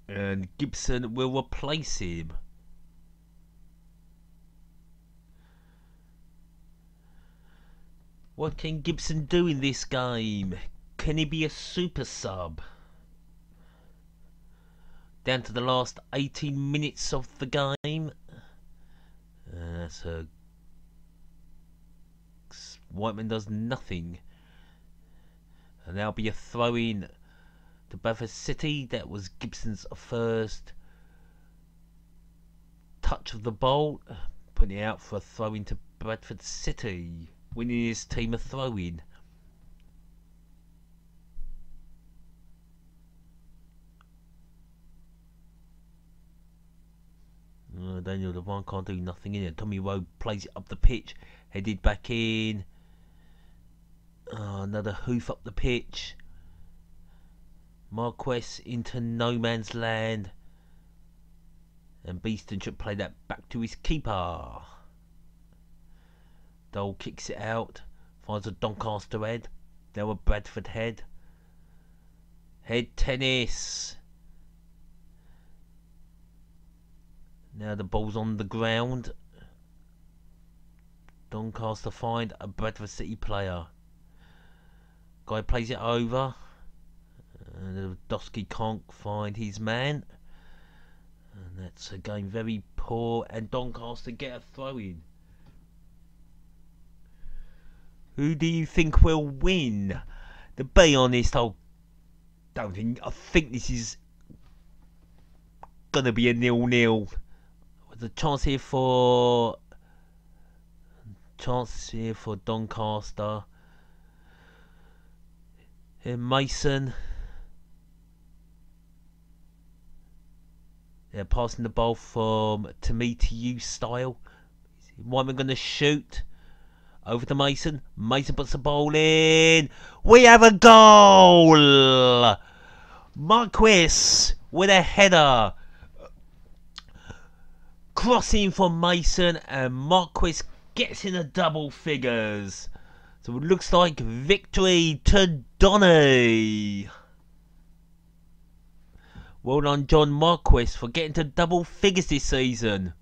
And Gibson will replace him. What can Gibson do in this game? Can he be a super sub? Down to the last 18 minutes of the game. That's a... Whiteman does nothing. And that'll be a throw-in to Bradford City. That was Gibson's first touch of the ball. Putting it out for a throw-in to Bradford City. Winning his team a throw-in. Daniel Devine can't do nothing in it. Tommy Rowe plays it up the pitch. Headed back in. Another hoof up the pitch. Marquez into no man's land. And Beeston should play that back to his keeper. Dole kicks it out. Finds a Doncaster head. Now a Bradford head. Head tennis. Now the ball's on the ground. Doncaster find a Bradford City player. Guy plays it over. And Dosky can't find his man. And that's again very poor. And Doncaster get a throw in. Who do you think will win? To be honest, I think this is gonna be a 0-0. With a chance here for Doncaster. Here Mason. They're passing the ball from to me to you style. Whiteman gonna shoot. Over to Mason. Mason puts the ball in. We have a goal! Marquis with a header. Crossing for Mason, and Marquis gets in the double figures. So it looks like victory to Donny. Well done, John Marquis, for getting to double figures this season.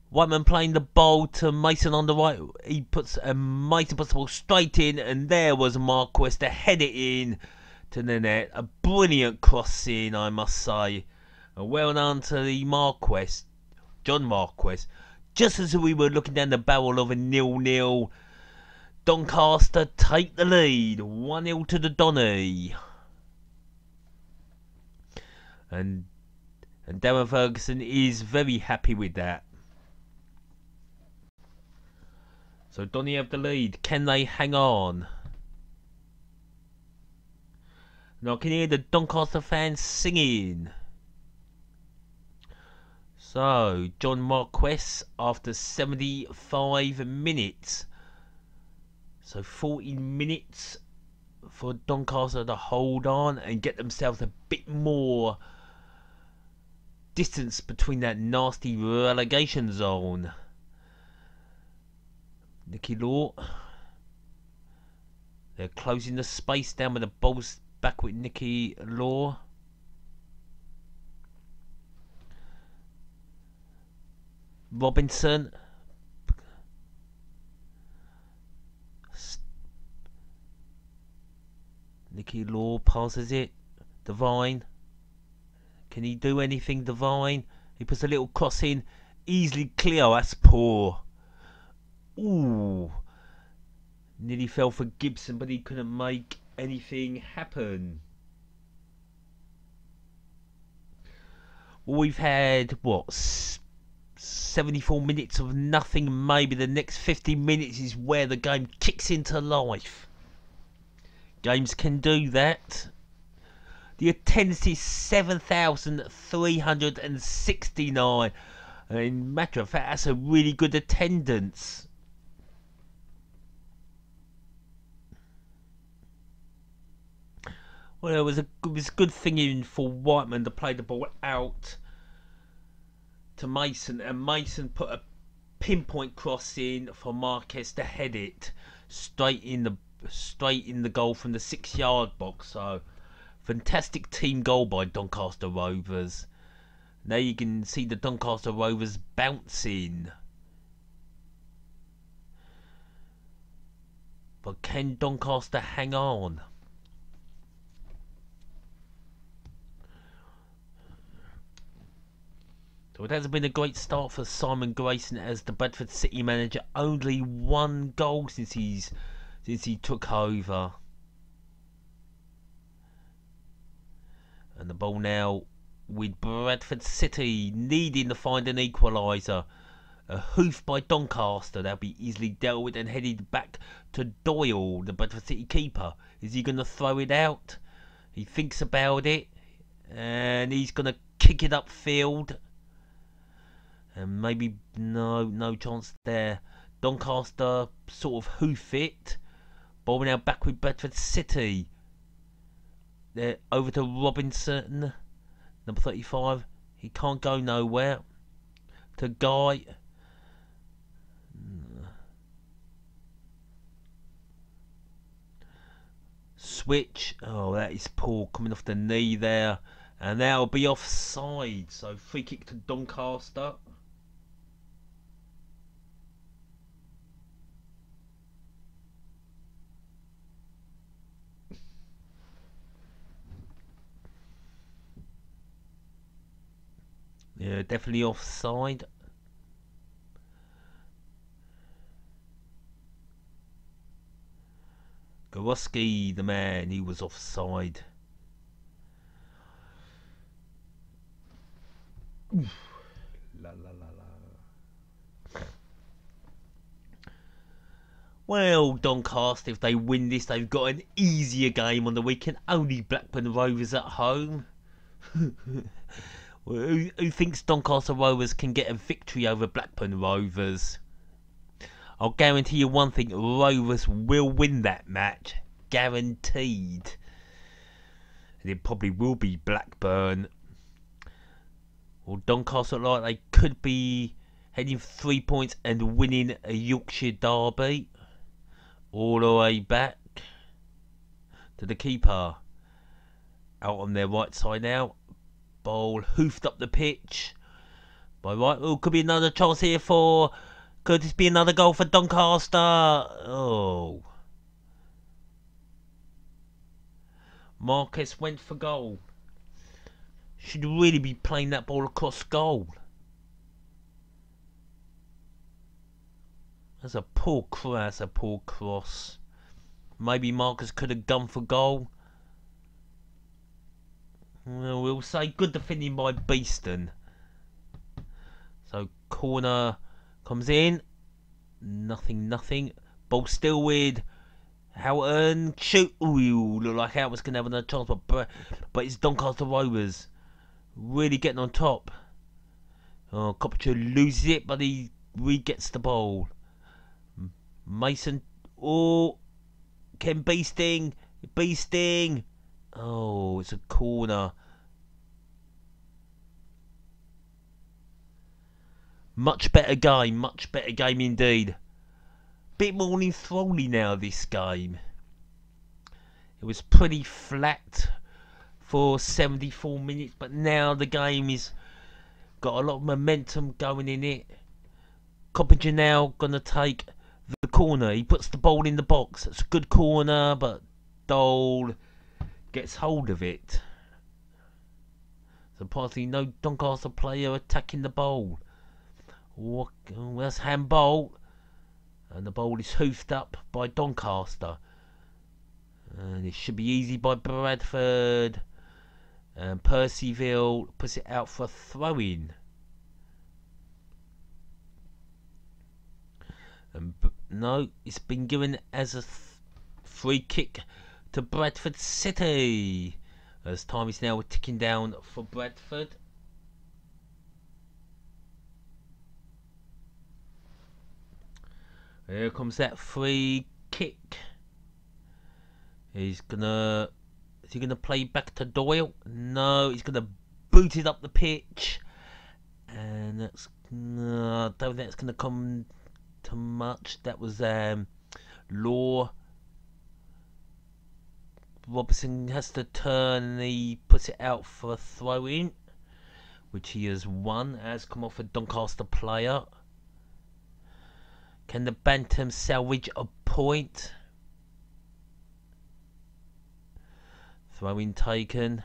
Whiteman playing the ball to Mason on the right. Mason puts the ball straight in, and there was Marquis to head it in to the net. A brilliant crossing, I must say. And well done to the John Marquis. Just as we were looking down the barrel of a 0-0, Doncaster take the lead, 1-0 to the Donny. And Darren Ferguson is very happy with that. So Donny have the lead. Can they hang on? Now I can hear the Doncaster fans singing. So, John Marquess after 75 minutes. So 14 minutes for Doncaster to hold on and get themselves a bit more distance between that nasty relegation zone. Nicky Law. They're closing the space down with the balls back with Nicky Law. Robinson. Nicky Law passes it. Devine. Can he do anything, Devine? He puts a little cross in. Easily clear. That's poor. Ooh. Nearly fell for Gibson, but he couldn't make anything happen. Well, we've had, what, 74 minutes of nothing. Maybe the next 50 minutes is where the game kicks into life. Games can do that. The attendance is 7,369. In matter of fact, that's a really good attendance. Well, it was a good thing in for Whiteman to play the ball out to Mason, and Mason put a pinpoint cross in for Marquez to head it straight in the goal from the 6-yard box. So fantastic team goal by Doncaster Rovers. Now you can see the Doncaster Rovers bouncing. But can Doncaster hang on? So it hasn't been a great start for Simon Grayson as the Bradford City manager. Only one goal since he took over. And the ball now with Bradford City needing to find an equaliser. A hoof by Doncaster. That'll be easily dealt with and headed back to Doyle, the Bradford City keeper. Is he going to throw it out? He thinks about it. And he's going to kick it upfield. And maybe no chance there. Doncaster sort of hoof it. Ball now back with Bradford City. They're over to Robinson, number 35. He can't go nowhere. To Guy. Switch. Oh, that is poor. Coming off the knee there. And that'll be offside. So free kick to Doncaster. Yeah, definitely offside. Goroski, the man, he was offside. Oof. La la la la. Well, Doncaster, if they win this, they've got an easier game on the weekend. Only Blackburn Rovers at home. Who thinks Doncaster Rovers can get a victory over Blackburn Rovers? I'll guarantee you one thing, Rovers will win that match. Guaranteed. And it probably will be Blackburn. Well, Doncaster look like they could be heading for 3 points and winning a Yorkshire derby. All the way back to the keeper. Out on their right side now. Ball hoofed up the pitch. By right. Oh, could be another chance here for... Could this be another goal for Doncaster? Oh. Marquez went for goal. Should really be playing that ball across goal. That's a poor cross. Maybe Marcus could have gone for goal. Well, we'll say good defending by Beeston. So corner comes in. Nothing. Ball still with Houghton. Shoot. Ooh, look like Houghton's going to have another chance. But it's Doncaster Rovers really getting on top. Oh, Copperfield loses it, but he re-gets the ball. Mason. Oh, Ken Beasting. Beasting. Oh, it's a corner. Much better game indeed. Bit more enthralling now, this game. It was pretty flat for 74 minutes, but now the game is got a lot of momentum going in it. Coppinger now gonna take the corner. He puts the ball in the box. It's a good corner, but Dole gets hold of it. Surprisingly, no Doncaster player attacking the ball. Oh, that's handball, and the ball is hoofed up by Doncaster. And it should be easy by Bradford. And Percyville puts it out for a throw-in. And no, it's been given as a free kick to Bradford City. As time is now ticking down for Bradford. Here comes that free kick. Is he gonna play back to Doyle? No, he's gonna boot it up the pitch, and that's I don't think that's gonna come to much. That was Law. Robertson has to turn, and he puts it out for a throw in, which he has won. Has come off a Doncaster player. Can the Bantam salvage a point? Throw in taken.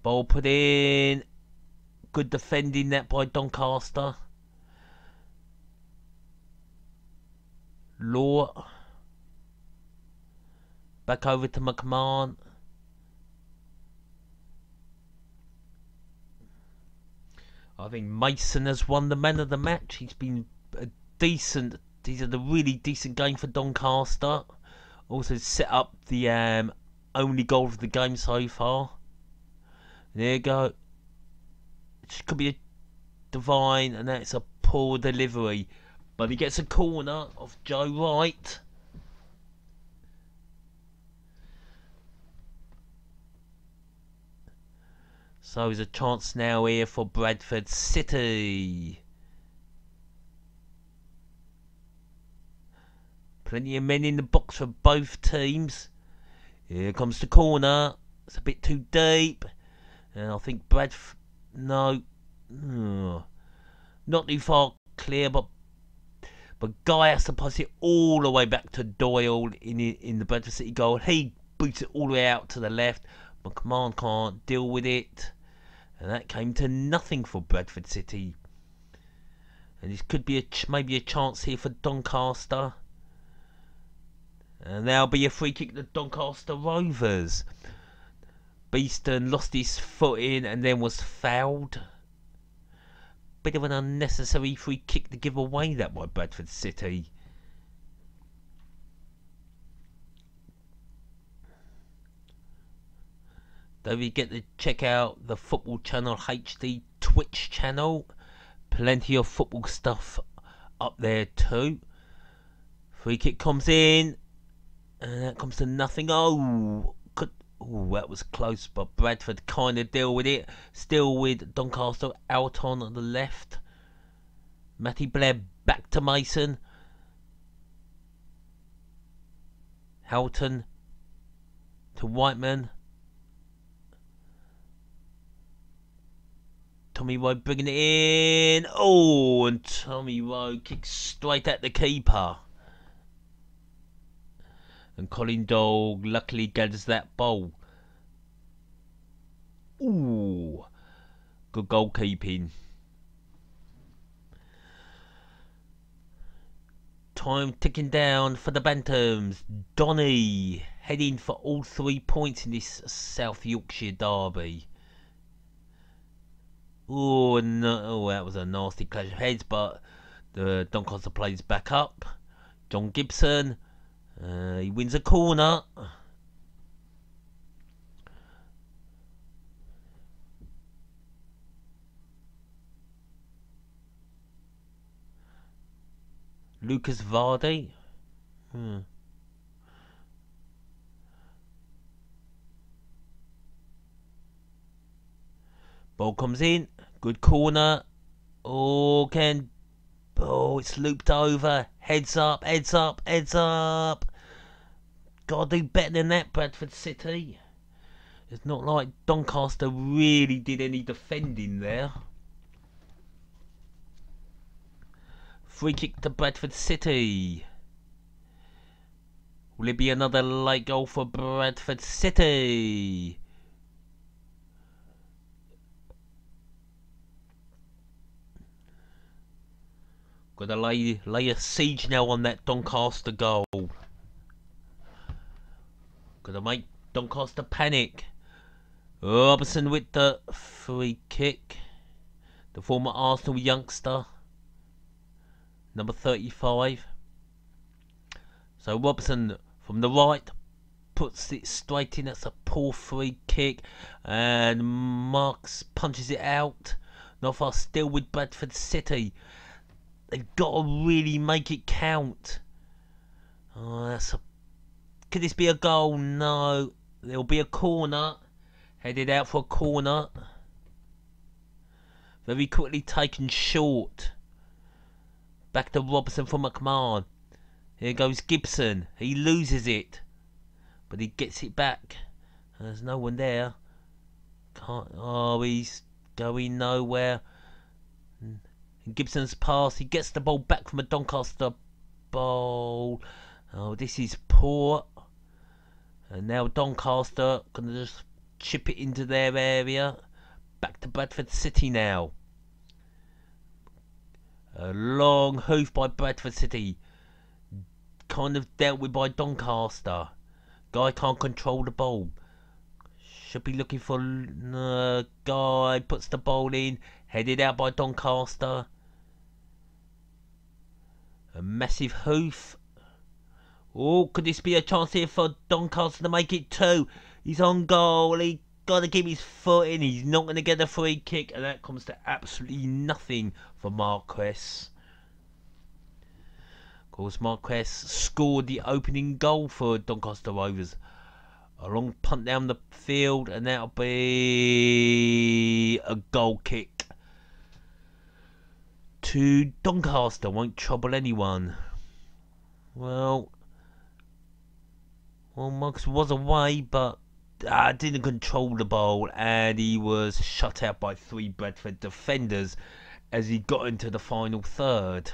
Ball put in. Good defending that by Doncaster. Law. Back over to McMahon. I think Mason has won the man of the match. He's been a decent. He's had a really decent game for Doncaster. Also set up the only goal of the game so far. There you go. It could be a divine, and that's a poor delivery. But he gets a corner off Joe Wright. So there's a chance now here for Bradford City. Plenty of men in the box for both teams. Here comes the corner. It's a bit too deep. And I think Bradford... No. Not too far clear, but Guy has to pass it all the way back to Doyle in the Bradford City goal. He boots it all the way out to the left. McMahon can't deal with it. And that came to nothing for Bradford City. And this could be maybe a chance here for Doncaster. And there'll be a free kick to Doncaster Rovers. Beeston lost his foot in and then was fouled. Bit of an unnecessary free kick to give away that by Bradford City. Don't forget to check out the Football Channel HD Twitch channel. Plenty of football stuff up there too. Free kick comes in. And that comes to nothing. Oh, that was close, but Bradford kind of deal with it. Still with Doncaster out on the left. Matty Blair back to Mason. Houghton to Whiteman. Tommy Rowe bringing it in. Oh, and Tommy Rowe kicks straight at the keeper. And Colin Dole luckily gathers that ball. Ooh, good goalkeeping. Time ticking down for the Bantams. Donny heading for all 3 points in this South Yorkshire derby. Oh, no, that was a nasty clash of heads, but the Doncaster plays back up. John Gibson, he wins a corner. Lucas Vardy. Ball comes in. Good corner. Oh, it's looped over. Heads up, heads up, heads up. Gotta do better than that, Bradford City. It's not like Doncaster really did any defending there. Free kick to Bradford City. Will it be another late goal for Bradford City? Got to lay a siege now on that Doncaster goal. Got to make Doncaster panic. Robertson with the free kick. The former Arsenal youngster. Number 35. So Robertson from the right puts it straight in. That's a poor free kick. And Marks punches it out. Not far still with Bradford City. They've got to really make it count. Oh, could this be a goal? No. There'll be a corner. Headed out for a corner. Very quickly taken short. Back to Robertson for McMahon. Here goes Gibson. He loses it. But he gets it back. There's no one there. He's going nowhere. And Gibson's pass. He gets the ball back from a Doncaster ball. Oh, this is poor. And now Doncaster gonna just chip it into their area. Back to Bradford City now. A long hoof by Bradford City. Kind of dealt with by Doncaster. Guy can't control the ball. Should be looking for Guy. Puts the ball in. Headed out by Doncaster. A massive hoof. Oh, could this be a chance here for Doncaster to make it 2? He's on goal. He got to keep his foot in. He's not going to get a free kick. And that comes to absolutely nothing for Marquez. Of course, Marquez scored the opening goal for Doncaster Rovers. A long punt down the field. And that'll be a goal kick to Doncaster. Won't trouble anyone. Well, Marcus was away, but didn't control the ball, and he was shut out by 3 Bradford defenders as he got into the final third.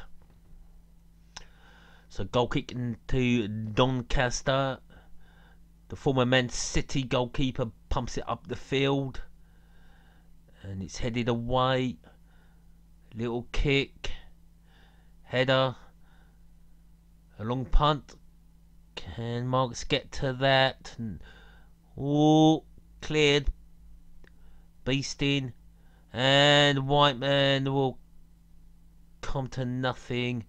So goal kick to Doncaster. The former Man City goalkeeper pumps it up the field, and it's headed away. Little kick, header, a long punt. Can Marks get to that? Oh, cleared. Beasting. And Whiteman will come to nothing.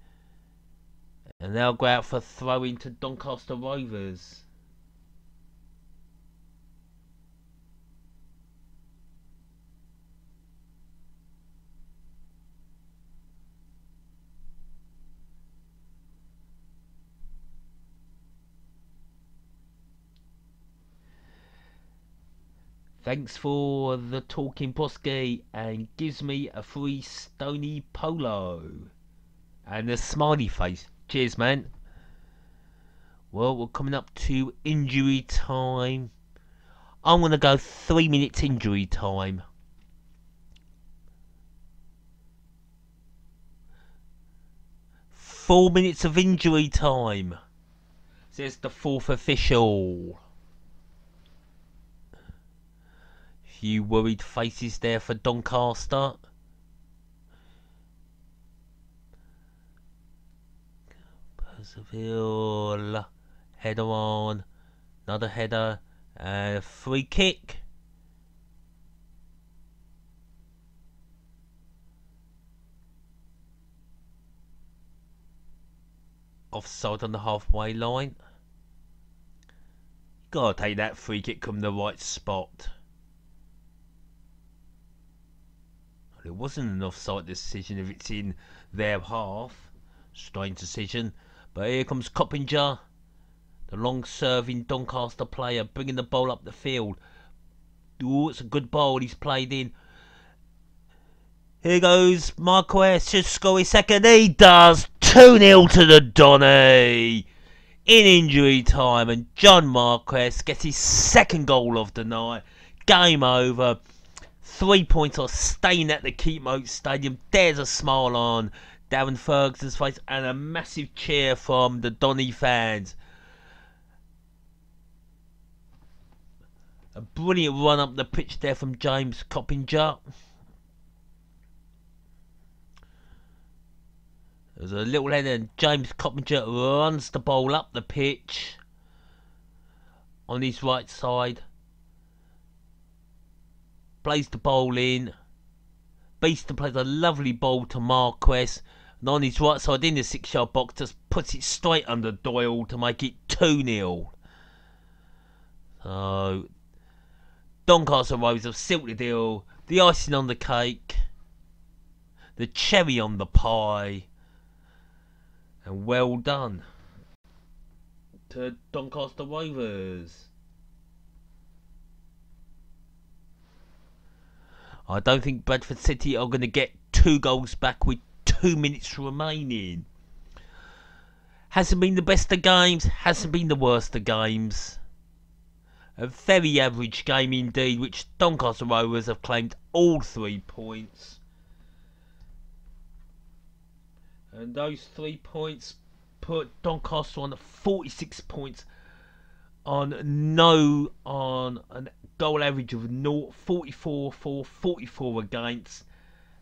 And they'll go out for throw-in to Doncaster Rovers. Thanks for the talking Posky, and gives me a free Stony Polo. And a smiley face. Cheers, man. Well, we're coming up to injury time. I'm going to go 3 minutes injury time. Four minutes of injury time, says the 4th official. Few worried faces there for Doncaster. Percival, header on, another header, and a free kick. Offside on the halfway line. Gotta take that free kick from the right spot. It wasn't an offside decision if it's in their half. Strange decision. But here comes Coppinger, the long-serving Doncaster player, bringing the ball up the field. Ooh, it's a good ball he's played in. Here goes Marquez, should score his second. He does. 2-0 to the Donny in injury time, and John Marquez gets his second goal of the night. Game over. 3 points are staying at the Keepmoat Stadium. There's a smile on Darren Ferguson's face and a massive cheer from the Donny fans. A brilliant run up the pitch there from James Coppinger. There's a little header and James Coppinger runs the ball up the pitch on his right side. Plays the ball in. Beeston plays a lovely ball to Marquez. And on his right side in the 6-yard box just puts it straight under Doyle to make it 2-0. So Doncaster Rovers have sealed the deal. The icing on the cake. The cherry on the pie. And well done to Doncaster Rovers. I don't think Bradford City are going to get 2 goals back with 2 minutes remaining. Hasn't been the best of games, hasn't been the worst of games. A very average game indeed, which Doncaster Rovers have claimed all 3 points. And those 3 points put Doncaster on 46 points on a goal average of 44 for 44 against,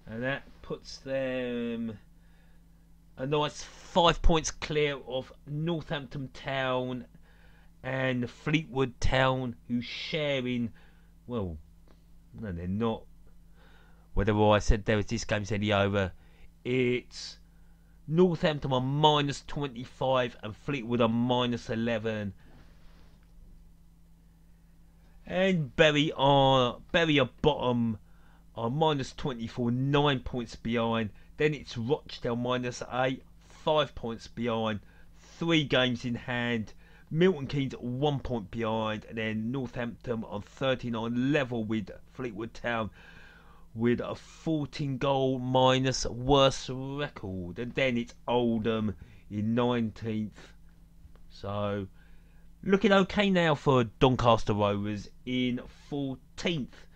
and that puts them a nice 5 points clear of Northampton Town and Fleetwood Town, who's sharing, well, no they're not, whatever I said there was this game's nearly over. It's Northampton on -25 and Fleetwood on -11. And Bury are bottom on -24, 9 points behind. Then it's Rochdale -8, 5 points behind, 3 games in hand. Milton Keynes 1 point behind, and then Northampton on 39, level with Fleetwood Town with a 14 goal minus worst record. And then it's Oldham in 19th. So looking okay now for Doncaster Rovers in 14th.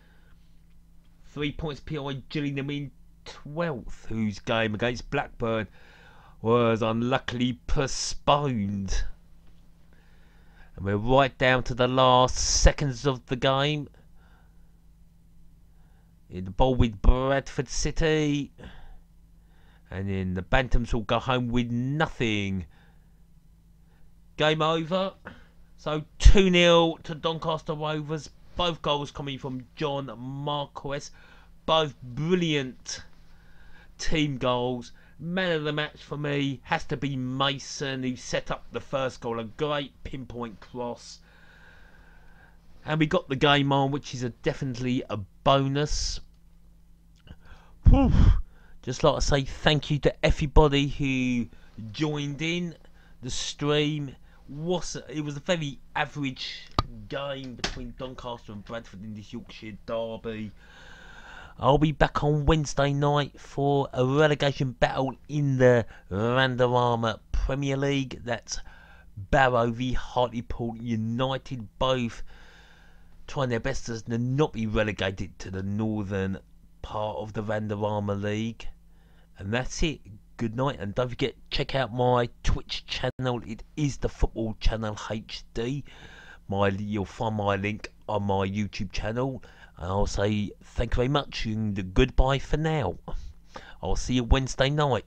3 points behind Gillingham in 12th, whose game against Blackburn was unluckily postponed. And we're right down to the last seconds of the game. In the ball with Bradford City. And then the Bantams will go home with nothing. Game over. So 2-0 to Doncaster Rovers. Both goals coming from John Marquez. Both brilliant team goals. Man of the match for me has to be Mason, who set up the first goal. A great pinpoint cross. And we got the game on, which is definitely a bonus. Whew. Just like to say thank you to everybody who joined in the stream. It was a very average game between Doncaster and Bradford in this Yorkshire derby. I'll be back on Wednesday night for a relegation battle in the Vanderarmer Premier League. That's Barrow v Hartlepool United, both trying their best to not be relegated to the northern part of the Vanderarmer League. And that's it. Good night, and don't forget, check out my Twitch channel. It is the Football Channel HD. You'll find my link on my YouTube channel. And I'll say thank you very much and goodbye for now. I'll see you Wednesday night.